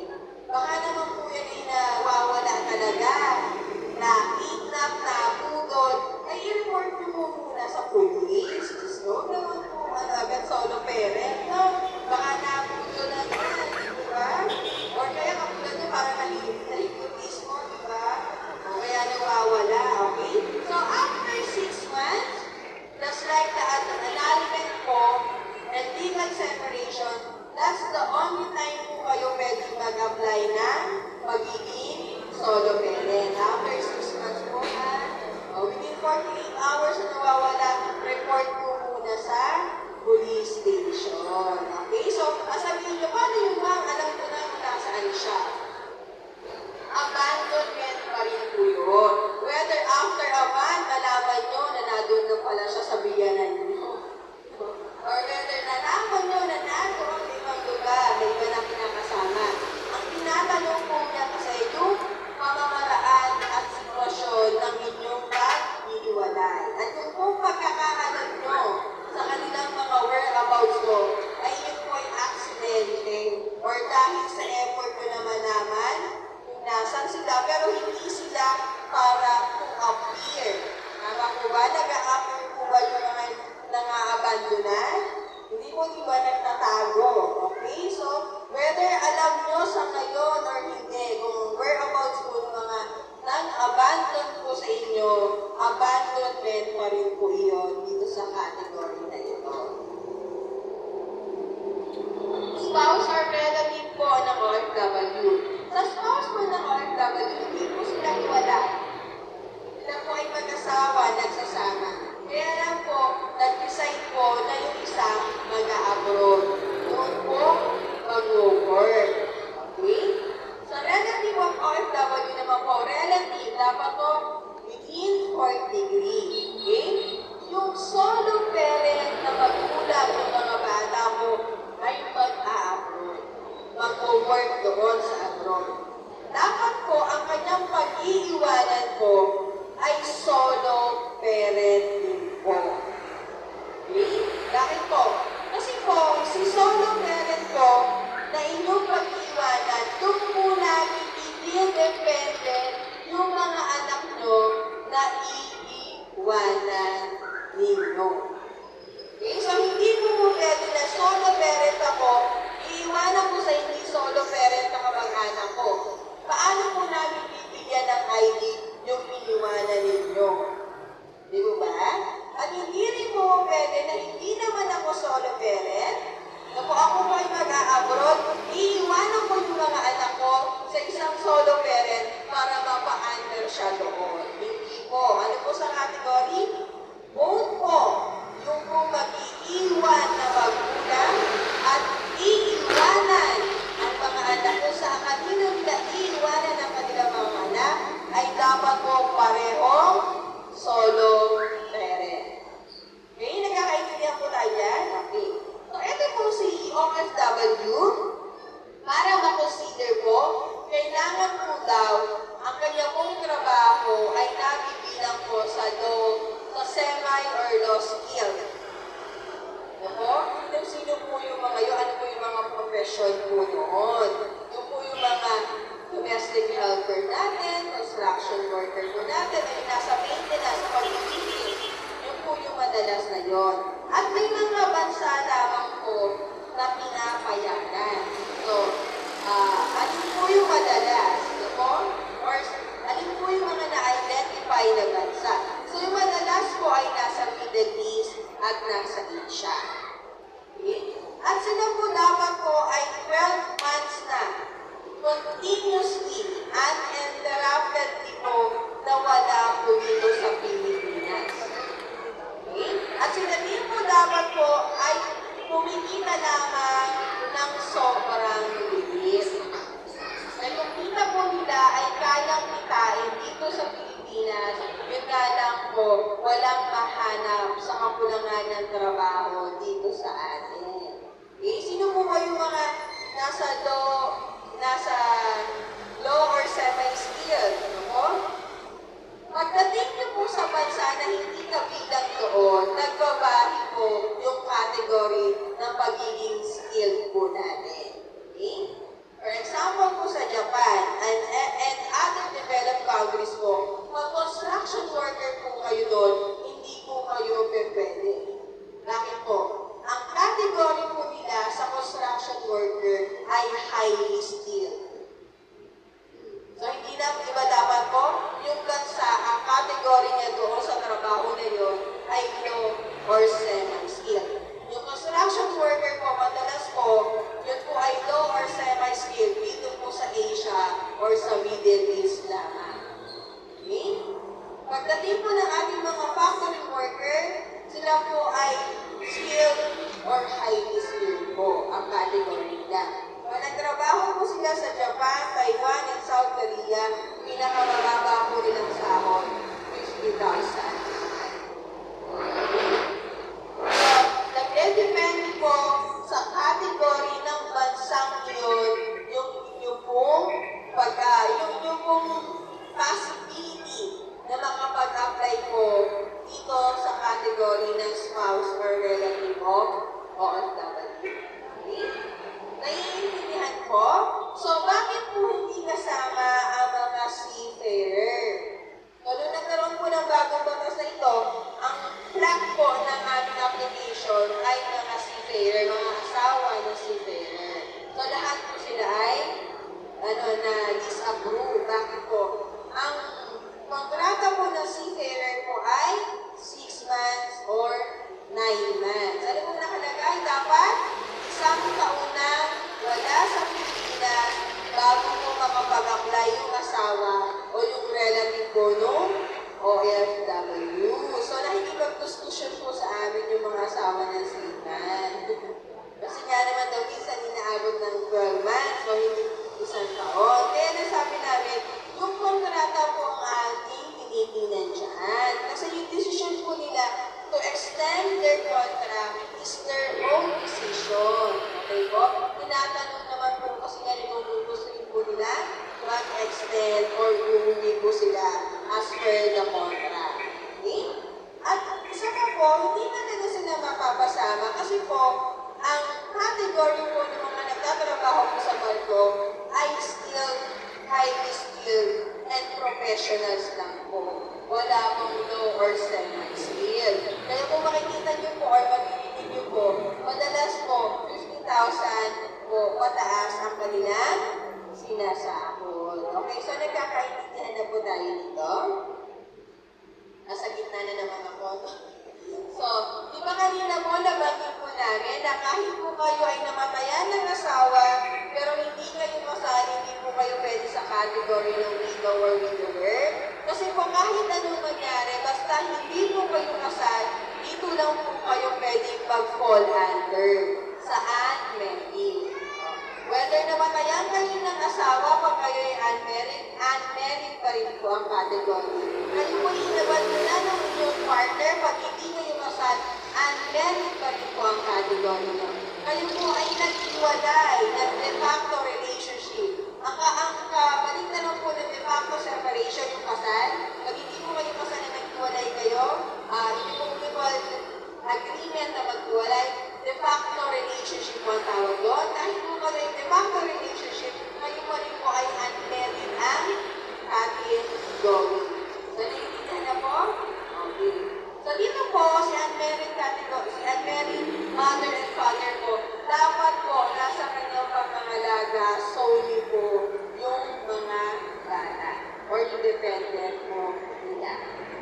S1: Baka naman po yan ay nawawala talaga, na kidnap, na budol, ay i-report nyo po muna sa police. So, naman po, agad solo parent, no? Baka nabudol na yan, di ba? Or kaya kapulad nyo, parang naliputismo, di ba? O kaya nawawala, okay? So, after 6 months, just like the annulment po and legal separation, that's the only time po kayo pwede mag-apply na magiging solo parent. After 6 months po, within 48 hours na nawawala, report po muna sa police station. Okay? So, sabihin nyo, paano yung bang alam ko na kung nasaan siya? Abandonment pa rin po yun. Whether after a month, malaman nyo na nandun na pala siya sa biyanan nyo. Or whether nalaman nyo na nandun sa ibang lugar, na iba na pinakasama. Ang tinatanong po niya kasi yung pamamaraan at sitwasyon ng inyong pag-iiwalay. At yung kung pagkakahanap nyo sa kanilang mga whereabouts ko, ay yun po ay aksidente. Or dahil sa effort ko na malaman kung nasan sila, pero hindi sila para appear. Tama po ba? Nag-a-appear po ba yung mga nang-abandonan? Hindi po di ba nagtatago? Okay? So, whether alam nyo sa ngayon or hindi, kung whereabouts po ng mga nang-abandon po sa inyo, abandonment pa rin po iyon dito sa category na ito. Spouse or relative po ng OFW. Sa spouse po ng OFW, hindi po sila iwala. Sila po ay mag-asawa, nagsasama. Kaya lang po, nag-decide po na yung isa mag-a-abroad. Doon po mag-work. Okay? Sa relative of OFW naman po, relative, dapat po within 4 degree. Okay? Yung solo parent na magulang ng mga bata mo ay mag-a-abroad. Mag-work doon sa abroad. Dapat po, ang kanyang pag-iiwanan po ay solo parent din po. Okay? Dahil po, kasi po, si solo parent po na inyong pag-iwanan, doon po namin i-dependent yung mga anak nyo na iiwanan ninyo. Okay? So, hindi po pwede na solo parent ako, iiwanan ko sa hindi solo parent na kamag-anak ko. Paano po namin bibigyan ng ID yung iniwanan ninyo? Di ba? At hindi rin po pwede na hindi naman ako solo parent, na po ako po ay mag-a-abroad, iiwanan ko yung mga anak ko sa isang solo parent para mapa-under siya doon. Hindi po. Ano po sa category? Both po. Yung po mag-iiwan na magulang at iiwanan ang mga anak ko sa kaninang iiwanan ng kanilang mga anak ay dapat po parehong solo parent. Okay? Nagkakaintindihan po tayo yan? Okay. So, ito po si OFW. Para ma-consider po, kailangan po daw ang kanya pong trabaho ay nabibigyan construction worker po natin ay nasa maintenance sa pag-ibig. Yun po yung madalas na yon. At may mga bansa lamang po na pinapayagan. So, alin po yung madalas? Ito po? Or alin po yung mga na-identify na bansa? So, yung madalas po ay nasa Middle East at nasa Asia. Okay? At sila po dapat po ay 12 months na continuously, uninterruptedly po na wala po dito sa Pilipinas. Okay? At sila din po dapat po ay kumikita lamang ng sobrang bilis. Na yung kita po nila ay kayang kitain dito sa Pilipinas, yun nga lang po, walang mahanap sa kakulangan ng trabaho dito sa atin. Okay? Sino po ba yung mga nasa law or semi-skilled? Ano po? Pagdating niyo po sa bansa na hindi kabilang doon, nagbabahi po yung category ng pagiging skilled po natin. Okay? For example po sa Japan and other developed countries po, pag construction worker po kayo doon, hindi po kayo pwede. Bakit po? Ang category po nila sa construction worker ay highly skilled. So, hindi na iba dapat po, yung bansa, ang category niya doon sa trabaho na yun ay low or semi-skilled. Yung construction worker po, madalas po, yun po ay low or semi-skilled dito po sa Asia or sa Middle East lamang. Okay? Pagdating po ng ating mga factory worker, sila po ay skilled or highly skilled po ang category nila. Pag nagtrabaho po sila sa Japan, Taiwan, and South Korea, pinakamababa po rin ang sahod, 50,000. So, nagdedepende po sa category ng bansang iyon, yung inyong pong possibility na makapag-apply po dito sa category ng spouse or relative of OFW. Okay? Naiintindihan po? So, bakit po hindi kasama ang mga seafarer? So, nung nagkaroon po ng bagong batas na ito, ang flag po ng aming application ay mga seafarer, mga asawa ng seafarer. So, lahat po sila ay na-disapprove. Bakit po? Ang kontrata po ng seafarer po ay 6 months or 9 months. Ano po nakalagay? Dapat isang taon na wala sa Pilipinas bago po makapag-apply yung asawa o yung relative po nung OFW. So, nakikipag-discussion po sa amin yung mga asawa ng seaman. Kasi nga naman daw, minsan inaabot ng 12 months o hindi isang taon. Kaya nasabi namin, yung kontrata po ang ating tinitingnan dyan. Kasi yung decision po nila to extend their contract is their own decision. Okay po? Tinatanong naman po kasi nga kung gusto rin po nila mag-extend or umuwi po sila as per the contract. Okay? At isa pa po, hindi talaga sila mapapasama kasi po, ang category po ng mga nagtatrabaho po sa barko ay skilled, highly skilled, and professionals lang po. Wala pong low or semi-skilled. Kaya kung makikita nyo po or maririnig nyo po, madalas po 50,000 po pataas ang kanilang sinasahod. Okay, so nagkakaintindihan na po tayo dito. Nasa gitna na naman ako. So, di ba kanina po nabanggit po namin na kahit po kayo ay namatayan ng asawa, pero hindi kayo kasal, hindi po kayo pwede sa category ng widow or widower. Kasi po kahit anong mangyari, basta hindi po kayo kasal, dito lang po kayo pwede mag-fall under. Saan? Married. Whether namatayan kayo ng asawa, pag kayo ay unmarried pa rin po ang category. Kayo po inabandonan ng inyong partner, pag hindi kayo kasal, unmarried pa rin po ang category nyo. Kayo po ay nag-iwalay, nag-de facto relationship. Ang balik na lang po ng de facto separation yung kasal. Pag hindi po kayo kasal na nag-iwalay kayo, hindi po mutual agreement na mag-iwalay, de facto relationship po ang tawag doon. Kahit po kayo yung de facto relationship, kayo pa rin po ay unmarried ang ating going. So, naiintindihan na po? Okay. So, dito po, si unmarried category, si unmarried mother and father po, dapat po, nasa kanyang pangangalaga, solely po, yung mga bata or yung dependent po nila.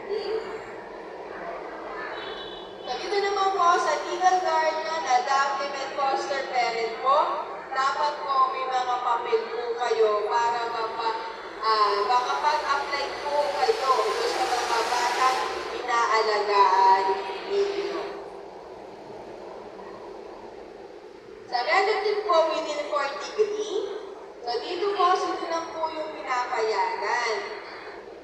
S1: Okay? So, dito naman po, sa legal guardian, adoptive and foster parent po, dapat po may mga papel po kayo para makapag-apply po kayo sa mga batang inaalagaan ninyo. Sa relative po within 4 degree, so dito po, sino lang po yung pinapayagan.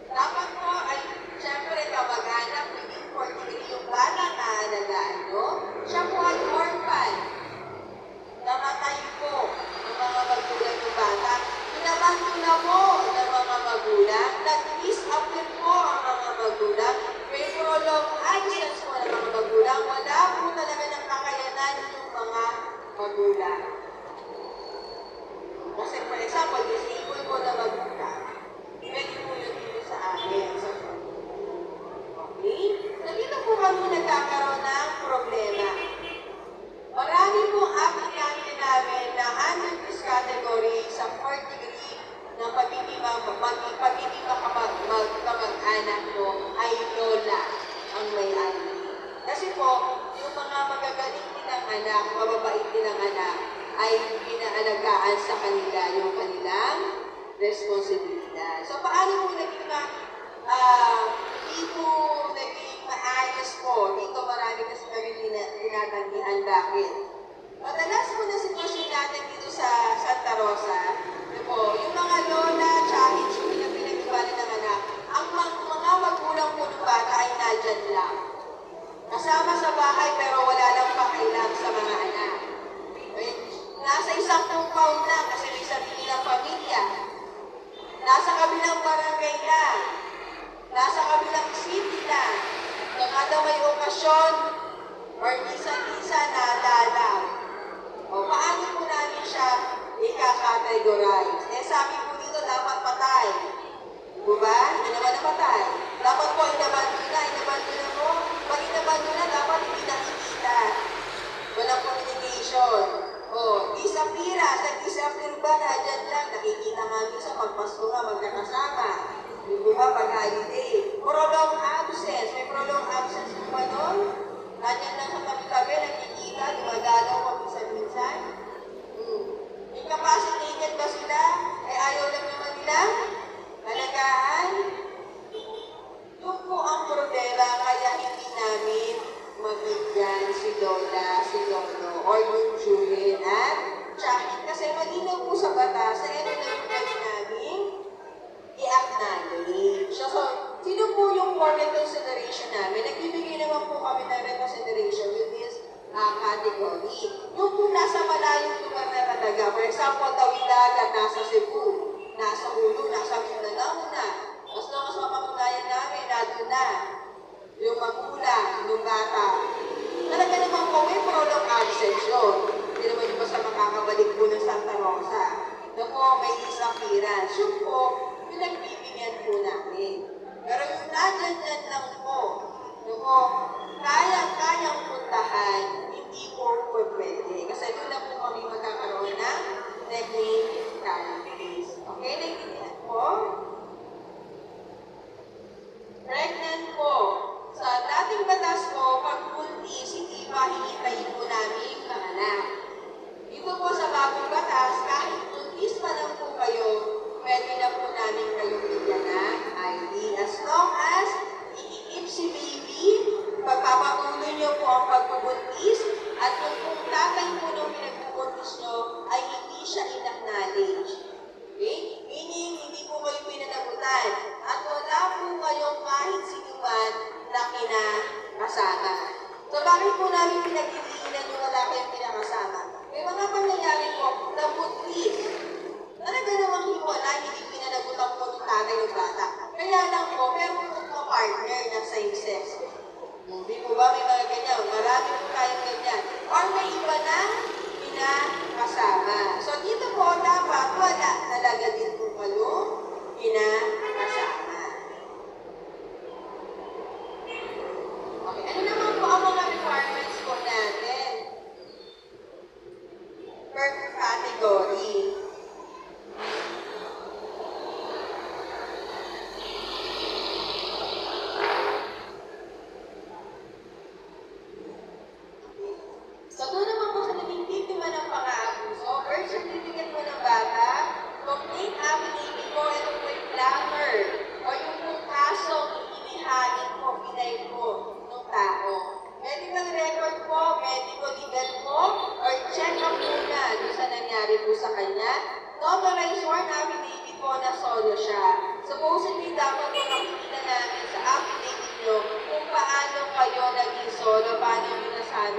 S1: Dapat po ay, syempre, kamag-anak within 4 degree yung batang naalagaan nyo. Siya po ay orphan. Namatay po ng mga magulang ng bata. Pinabando na po ng mga magulang. Nag-disappear po ang mga magulang. May prolonged absence po ng mga magulang. Wala po talaga ng kakayanan yung mga magulang. Kasi for example, disabled po na magulang. Pwede po yun dito sa amin. Okay? So dito po kami nagkakaroon ng problema. Marami pong aplikante namin na under this category sa 4 degree ng pagiging kamag-anak mo ay lola ang may-ari. Kasi po, yung mga magagaling nilang anak, mababait nilang anak, ay pinaalagaan sa kanila yung kanilang responsibilidad. So, paano po naging dito naging maayos po? Dito marami kasi kami tinatanggihan. Bakit? Madalas po na sitwasyon natin dito sa Santa Rosa, yung mga lola, chahit, yung pinag-iwanan ng anak, ang mga magulang po ng bata ay nandyan lang. Kasama sa bahay pero wala lang pakailan sa mga anak. Nasa isang compound lang kasi may sarili ng pamilya. Nasa kabilang barangay lang. Nasa kabilang city lang. Kada may okasyon or minsan-minsan nadalaw. O paano po namin siya ika-categorize? Sabi po dito dapat patay. Diba? Hindi naman napatay. Dapat po inabando na mo. Pag inabando na, dapat hindi nakikita. Walang communication. Disappear. Sa disappear ba na dyan lang, nakikita nga sa pagpasko nga magkakasama. Diba? Pag holiday. Prolonged absence. May prolonged absence po ba nun? Nandiyan lang sa tabi-tabi, nakikita, dumadalaw pa minsan-minsan. Incapacitated ba sila? Ay ayaw lang naman nila? Alagaan? Yun po ang problema, kaya hindi namin mabigyan si Lola, si Lolo, or yung Julian at Jackie. Kasi malinaw po sa batas, sa ito na yung pwede namin i-acknowledge. So, sino po yung for reconsideration namin? Nagbibigay naman po kami ng reconsideration with this category. Yung po nasa malayong lugar na talaga. For example, Tawilagat, nasa Cebu, nasa Ulo, nasa Mindanao na. Mas lang mas mapatunayan namin, nandun na. Yung magulang, yung bata. Talaga naman po, may prolonged absence yun. Hindi naman yung basta makakabalik po ng Santa Rosa. Na po, may disappearance. Yun po, pinagbibigyan po namin. Pero yung nandyan lang po, yung po, kayang puntahan, hindi po pwede. Kasi doon lang po kami magkakaroon ng technicalities. Okay, naiintindihan po? Pregnant po. Sa dating batas po, pag buntis, hindi pa hihintayin po namin panganak. Dito po sa bagong batas, kahit buntis pa lang po kayo, pwede na po namin kayong bigyan ng ID. As long as iikip si baby, pagpapatuloy nyo po ang pagbubuntis, at kung tatay po nung pinagbubuntis nyo, ay hindi siya in-acknowledge. Okay? Meaning, hindi po kayo pinanagutan. At wala po kayong kahit sinuman na kinakasama. So, bakit po namin pinag-iilan yung wala kayong kinakasama? May mga pangyayari po na buntis. Talaga namang hiwala, hindi pinanagutan po ng tatay ng bata. Kaya lang po, meron po partner na same sex. Hindi po ba may mga ganyan? Marami po tayong ganyan. Or may iba na pinakasama. So, dito po dapat wala talaga din po kayo pinakasama.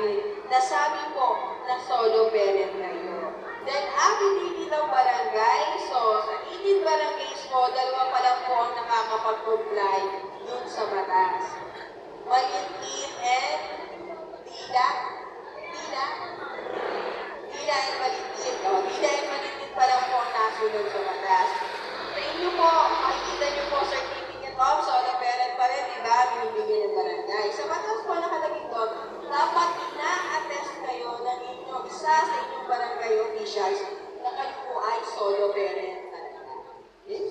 S1: amin nasabi po na solo parent kayo. Then, affidavit ng barangay. So, sa 18 barangays po, 2 pa lang po ang nakakapag-comply dun sa batas. Maliit and Dila. Dila? Dila and Maliit. O, Dila and Maliit pa lang po ang nasunod sa batas. Sa inyo po, makikita nyo po certificate of solo parent pa rin, diba? Binibigyan ng barangay. Sa batas po nakalagay doon, dapat ina-attest kayo ng inyong isa sa inyong barangay officials na kayo po ay solo parent talaga. Okay?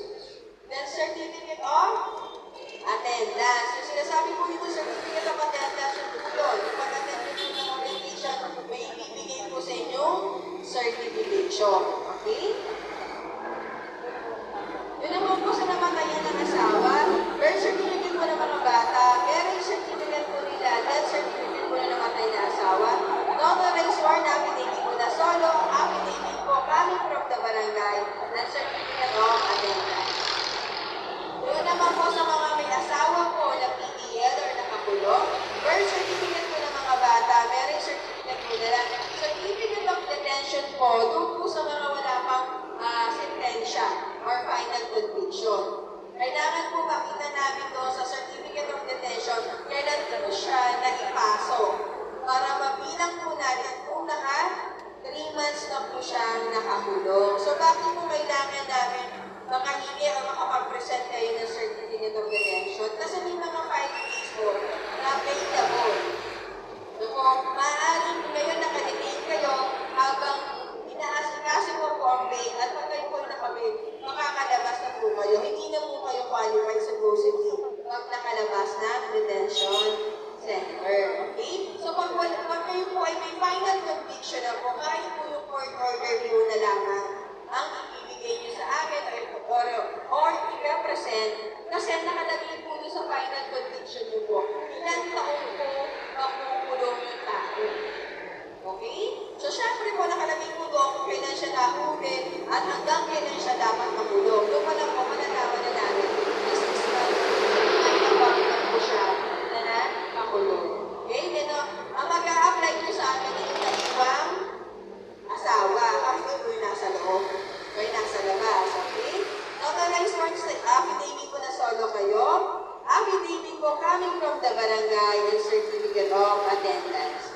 S1: Then, certificate of attendance. Yung sinasabi po dito, certificate of attendance, yung po yun. Yung pag-attend nyo po ng orientation, may ibibigay po sa inyong certification. Okay? Yun naman po sa namatayan ng asawa, birth certificate po ng mga bata, marriage certificate po nila, death certificate po na namatay na asawa, notarized sworn affidavit po na solo, affidavit po coming from the barangay, and certificate of attendance. Yun naman po sa mga may asawa po na PDL or nakakulong, birth certificate po ng mga bata, marriage certificate po nila, certificate of detention po, doon po sa mga wala pang sentensya or final conviction. Kailangan po makita namin doon sa certificate of detention kailan po siya naipasok para mabilang po natin kung 3 months na po siya nakakulong. So bakit po kailangan namin makahingi o makapag-present kayo ng certificate of detention? Kasi may mga 5 days po na available. So maaaring ngayon nakadetain kayo habang inaasikaso mo po ang bail at pag kayo po nakabail, makakalabas na po kayo. Hindi na po kayo qualified supposedly pag nakalabas ng detention center. Okay? So pag kayo po ay may final conviction na po, kahit po yung court order nyo na lamang ang ibibigay nyo sa amin or i-represent kasi nakalagay po sa final conviction nyo po, ilang taon po makukulong yung tao. Okay? So, syempre po, nakalagay po doon kung kailan siya nahuli at hanggang kailan siya dapat makulong. Doon pa lang po, malalaman na namin na 6 months ay nababilang po siya na makulong. Okay? Then, ang mag-a-apply po sa amin ay naiwang asawa. Kasi po yung nasa loob. O yung nasa labas. Okay? Notarized sworn affidavit po na solo kayo. Affidavit po coming from the barangay and certificate of attendance.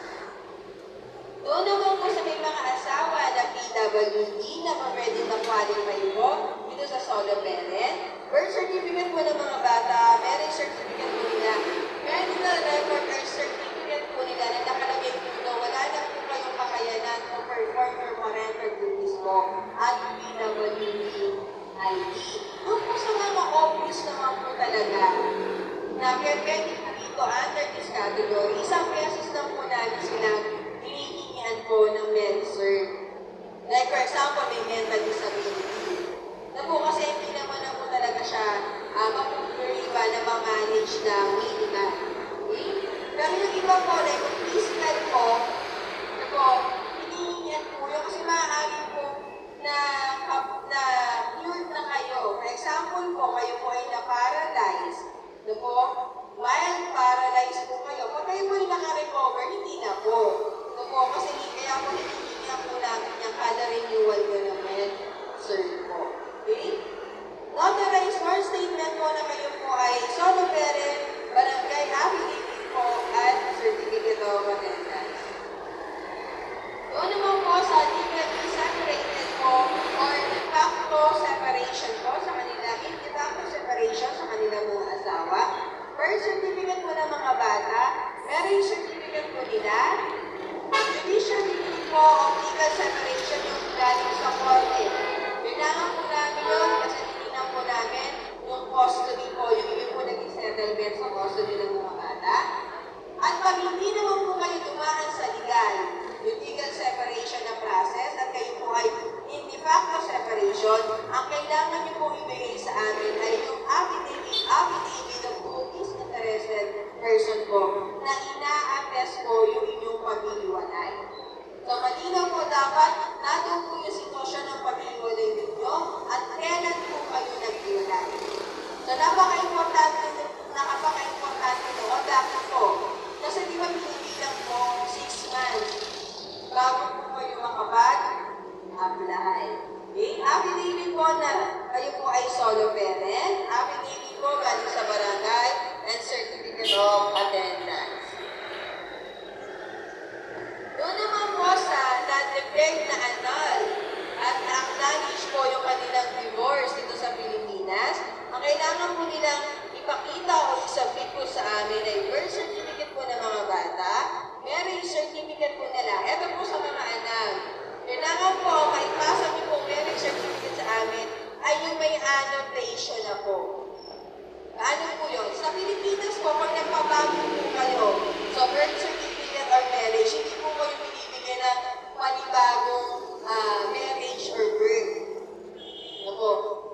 S1: Doon naman po sa may mga asawa na PWD na pwede na-qualify po dito sa solo parent, birth certificate po ng mga bata, marriage certificate po nila, medical record or certificate po nila na nakalagay po na wala na po kayong kakayanan to perform your parental duties po at PWD ID. Doon po sa mga obvious naman po talaga na pwede po dito under this category, isang beses lang po namin silang po ng med-cert. Like for example, may mental disability. Na po kasi hindi naman na po talaga siya mapupuriba na ma-manage na medical. Okay? Pero yung iba po, like yung physical po, na po, hinihingian po yung kasi maaari po na cured na kayo. For example po, kayo po ay na-paralyze. Na po, while paralyzed po kayo, pag kayo po ay naka-recover, hindi na po. Po, kasi kaya po hinihingihan po namin yung kada renewal ko ng med-cert po. Okay? Notarized sworn statement po na kayo po ay solo parent, barangay affidavit po, at certificate of attendance. Doon naman po sa legally separated po or de facto separation po sa kanila, de facto separation sa kanilang mga asawa, birth certificate po ng mga bata, marriage certificate po nila, judicial review po of legal separation yung galing sa korte. Kailangan po namin yun kasi tininan po namin yung custody po, yung yun po naging settlement sa custody ng mga bata. At pag hindi naman po kayo dumaan sa legal, yung legal separation na process at kayo po ay in de facto separation, ang kailangan niyo po ibigay sa amin ay yung affidavit of who is interested person po na ina-attest po yung inyong pag-iwalay. So, malinaw po dapat natin po yung sitwasyon ng pag-iwalay ninyo at kailan po kayo nag-iwalay. So, napaka-importante doon. Bakit po? Kasi di ba pinibilang po 6 months bago po kayo makapag-apply. Okay? Affidavit po na kayo po ay solo parent. Affidavit po galing sa barangay and certificate of attendance. Doon naman po sa na-declared na annul at na-acknowledge po yung kanilang divorce dito sa Pilipinas, ang kailangan po nilang ipakita o isubmit po sa amin ay birth certificate po ng mga bata, marriage certificate po nila. Ito po sa mga anak. Kailangan po maipasa niyo po marriage certificate sa amin ay yung may annotation na po. Ano po yun? Sa Pilipinas po, pag nagpabago po kayo, so birth certificate or marriage, hindi po kayo binibigyan ng panibagong marriage or birth. Ano po?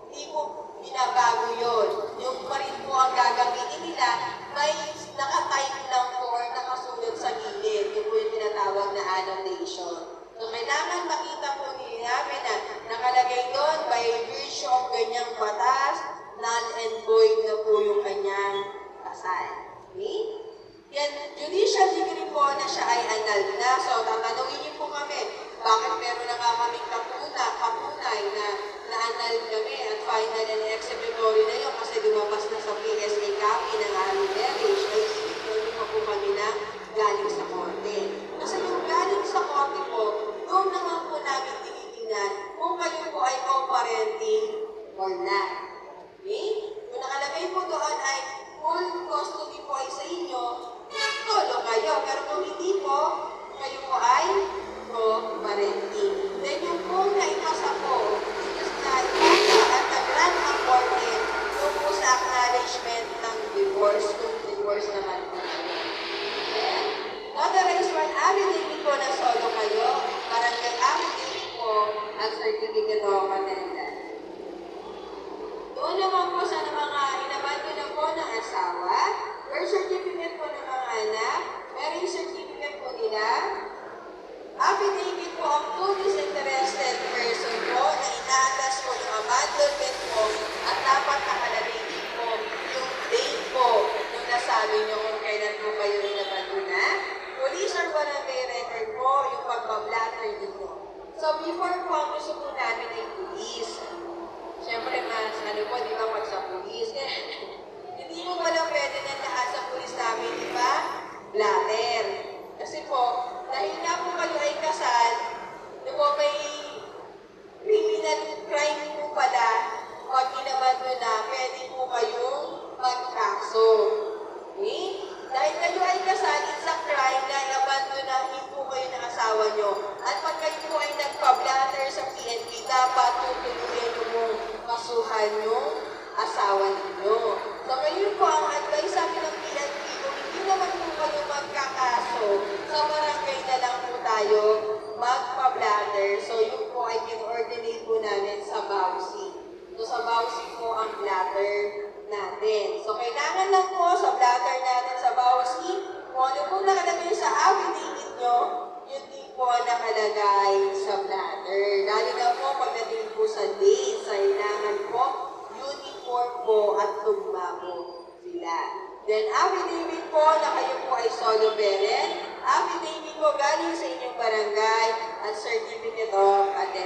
S1: Hindi po binabago yun. Yung pa rin po ang gagamitin nila, may naka-type lang po or nakasulat sa gilid. Yun po yung tinatawag na annotation. So, kailangan makita po namin na nakalagay doon by virtue of ganyang batas, null and void na po yung kanyang kasal. Okay? Yan, judicial degree po na siya ay annulled na. So, tatanungin niyo po kami, bakit meron na nga kaming kapunay na na-annulled kami at final and executory na yun kasi lumabas na sa PSA copy ng aming marriage ay hindi pa po kami na galing sa korte. Kasi yung galing sa korte po, doon naman po namin tinitingnan kung kayo po ay co-parenting or not. Okay? Kung nakalagay po doon ay full custody po ay sa inyo, solo kayo. Pero kung hindi po, kayo po ay co-parenting. Then yung kung naipasa po, just na ipasa at nag-grant ang korte, yung po sa acknowledgement ng divorce, kung divorce naman po. Then, notarized one affidavit po na solo kayo, barangay affidavit po at certificate of attendance. Doon naman po sa mga inabando na po ng asawa, birth certificate po ng mga anak, marriage certificate po nila, affidavit po ang two disinterested person po na inaatas po yung abandonment po at dapat nakalagay din po yung date po nung nasabi nyo kung kailan po kayo inabando na. Police or barangay record po yung pagpablatter din po. So before po ang gusto po namin ay police. Siyempre, mas ano po, di ba, pag sa pulis, hindi mo pala pwede na lahat sa pulis namin, di ba? Blatter. Kasi po, dahil nga po kayo ay kasal, di po, may criminal crime po pala, pag inabando na, pwede po kayong magkaso. Okay? Dahil kayo ay kasal, it's a crime na abandonahin po kayo ng asawa nyo. At pag kayo po ay nagpa-blatter sa PNP, dapat tutuluyan nyo mong kasuhan yung asawa ninyo. So ngayon po, ang advice sa amin ng PNP, kung hindi naman po kayo magkakaso, sa barangay na lang po tayo magpa-blatter. So yun po ay in-ordinate po namin sa BAUSI. So sa BAUSI po ang blatter natin. So kailangan lang po sa blatter natin sa BAUSI, kung ano po nakalagay sa affidavit nyo, yun din po nakalagay sa blatter. Lalo na po pagdating po sa date, sa kailangan po, uniform po at tugma po sila. Then affidavit po na kayo po ay solo parent, affidavit po galing sa inyong barangay at certificate of attendance.